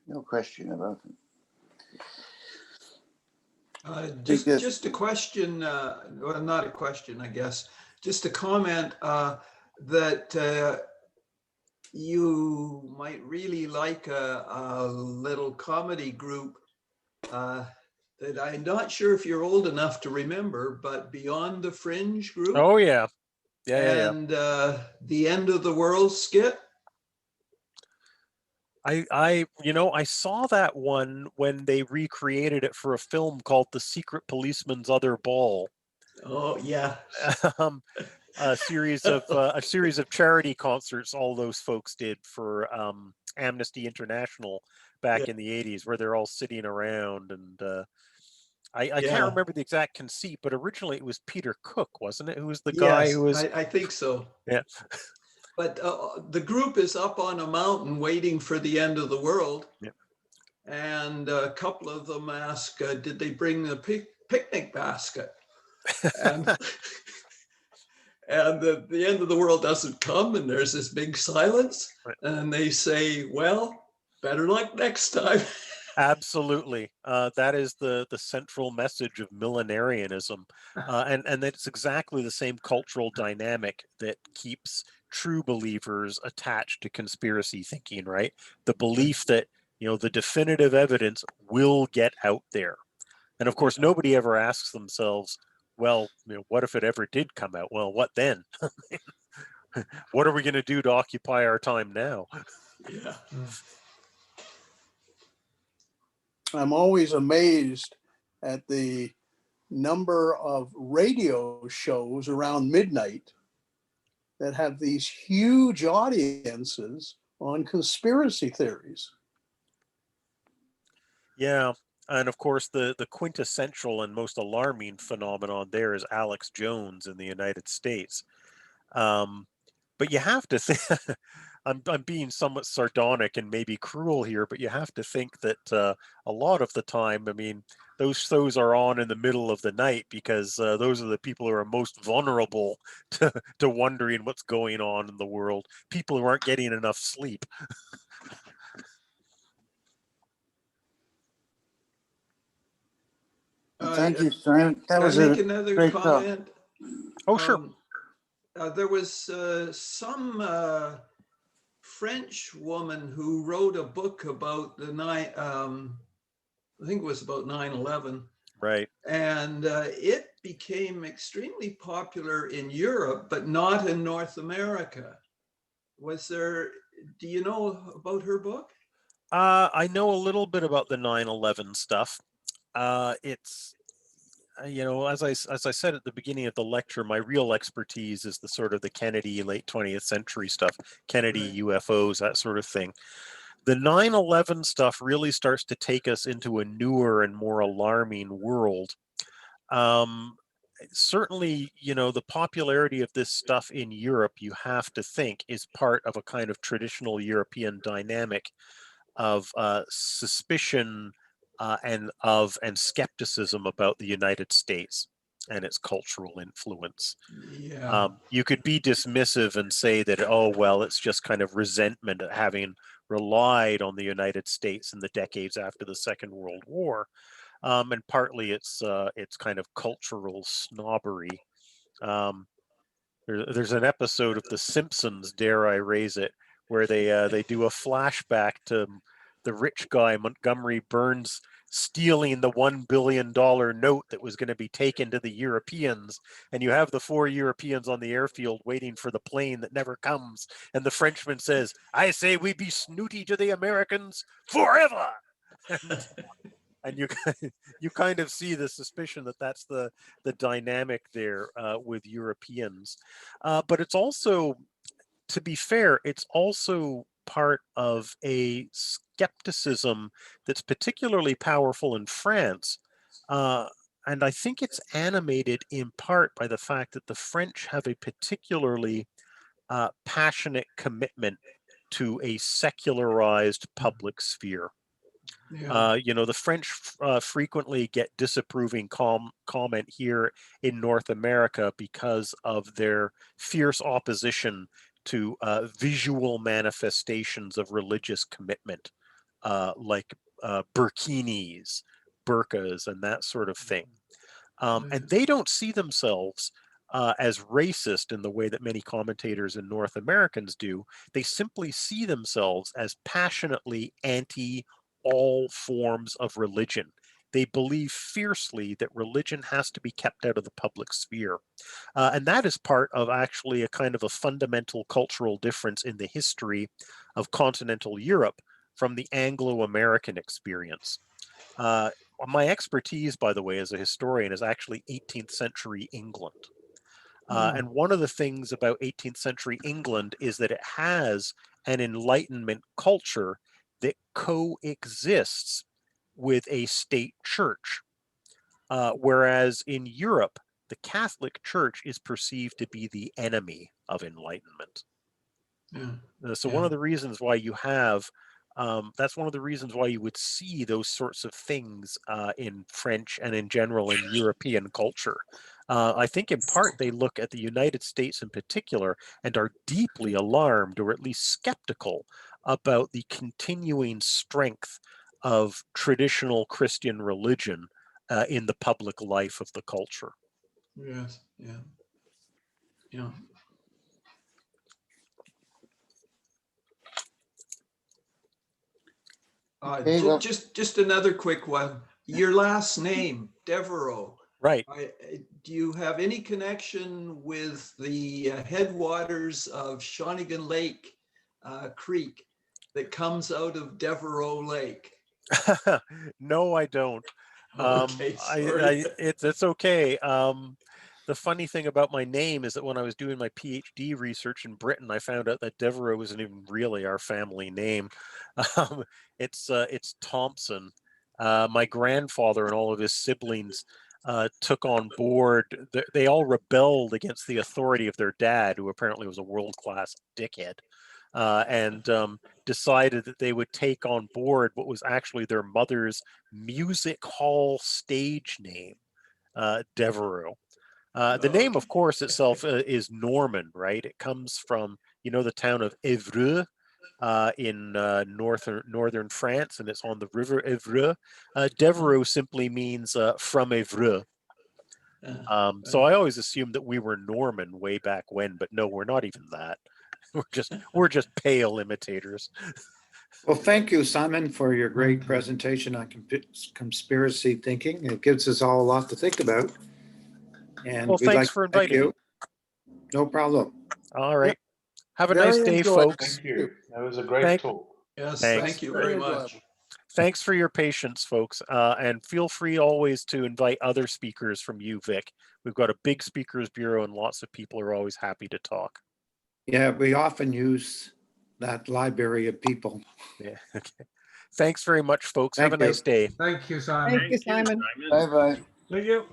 No question about it. Just a question, well, not a question, I guess, just a comment that you might really like a little comedy group that I'm not sure if you're old enough to remember, but Beyond the Fringe group. Oh, yeah. And the End of the World skit. I saw that one when they recreated it for a film called The Secret Policeman's Other Ball. Oh yeah. A series of charity concerts all those folks did for Amnesty International back in the 80s, where they're all sitting around, and I can't remember the exact conceit, but originally it was Peter Cook, wasn't it? Who was the guy who was? I think so. Yeah. But the group is up on a mountain waiting for the end of the world. Yep. And a couple of them ask, did they bring the picnic basket? And, and the end of the world doesn't come, and there's this big silence. Right. And they say, well, better luck next time. Absolutely. That is the central message of millenarianism. And that's exactly the same cultural dynamic that keeps true believers attached to conspiracy thinking, right? The belief that, the definitive evidence will get out there. And of course, nobody ever asks themselves, well, what if it ever did come out? Well, what then? What are we going to do to occupy our time now? Yeah. I'm always amazed at the number of radio shows around midnight that have these huge audiences on conspiracy theories. Yeah, and of course the quintessential and most alarming phenomenon there is Alex Jones in the United States. But you have to think, I'm being somewhat sardonic and maybe cruel here, but you have to think that a lot of the time, those shows are on in the middle of the night because those are the people who are most vulnerable to wondering what's going on in the world. People who aren't getting enough sleep. Thank you, Simon. That was another great comment. Oh, sure. There was some French woman who wrote a book about I think it was about 9/11. Right. And it became extremely popular in Europe, but not in North America. Do you know about her book? I know a little bit about the 9/11 stuff. It's, as I said at the beginning of the lecture, my real expertise is the sort of the Kennedy late 20th century stuff, Kennedy Right. UFOs, that sort of thing. The 9/11 stuff really starts to take us into a newer and more alarming world. Certainly, the popularity of this stuff in Europe, you have to think, is part of a kind of traditional European dynamic of suspicion and skepticism about the United States and its cultural influence. Yeah. You could be dismissive and say that, oh, well, it's just kind of resentment at having relied on the United States in the decades after the Second World War. And partly it's kind of cultural snobbery. There's an episode of The Simpsons, dare I raise it, where they do a flashback to the rich guy Montgomery Burns stealing the $1 billion note that was going to be taken to the Europeans, and you have the 4 Europeans on the airfield waiting for the plane that never comes, and the Frenchman says, "I say we be snooty to the Americans forever." And you kind of see the suspicion that that's the dynamic there with Europeans, but it's also, to be fair, it's also part of a skepticism that's particularly powerful in France, and I think it's animated in part by the fact that the French have a particularly passionate commitment to a secularized public sphere. Yeah. The French frequently get disapproving comment here in North America because of their fierce opposition to visual manifestations of religious commitment, like burkinis, burqas, and that sort of thing. And they don't see themselves as racist in the way that many commentators and North Americans do. They simply see themselves as passionately anti all forms of religion. They believe fiercely that religion has to be kept out of the public sphere. And that is part of actually a kind of a fundamental cultural difference in the history of continental Europe from the Anglo-American experience. My expertise, by the way, as a historian, is actually 18th century England. And one of the things about 18th century England is that it has an Enlightenment culture that coexists with a state church. Whereas in Europe, the Catholic Church is perceived to be the enemy of Enlightenment. Yeah. So one of the reasons why you have, that's one of the reasons why you would see those sorts of things in French and in general in European culture. I think in part they look at the United States in particular and are deeply alarmed, or at least skeptical, about the continuing strength of traditional Christian religion in the public life of the culture. Yes. Yeah. Yeah. Okay, well- Just another quick one. Your last name, Devereaux. Right. Do you have any connection with the headwaters of Shawnigan Lake Creek that comes out of Devereaux Lake? No, I don't. Okay, sorry. It's okay. The funny thing about my name is that when I was doing my PhD research in Britain, I found out that Devereaux isn't even really our family name. It's Thompson. My grandfather and all of his siblings took on board. They all rebelled against the authority of their dad, who apparently was a world-class dickhead, and decided that they would take on board what was actually their mother's music hall stage name, Devereaux. The name, of course, itself is Norman, right? It comes from, the town of Évreux in northern France, and it's on the river Évreux. Devereaux simply means from Évreux. So I always assumed that we were Norman way back when, but no, we're not even that. we're just pale imitators. Well, thank you, Simon, for your great presentation on conspiracy thinking. It gives us all a lot to think about. And Well, we'd thanks like for to thank inviting me. you. No problem. All right. Have a Very nice day, enjoyable. folks. Thank you. That was a great Thank- talk. Yes, Thanks. thank you Very very enjoyable. much. Thanks for your patience, folks. And feel free always to invite other speakers from UVic. We've got a big speakers bureau and lots of people are always happy to talk. Yeah, we often use that library of people. Yeah. Okay. Thanks very much, folks. Thank Have a you. nice day. Thank you, Simon. Bye-bye. Thank you.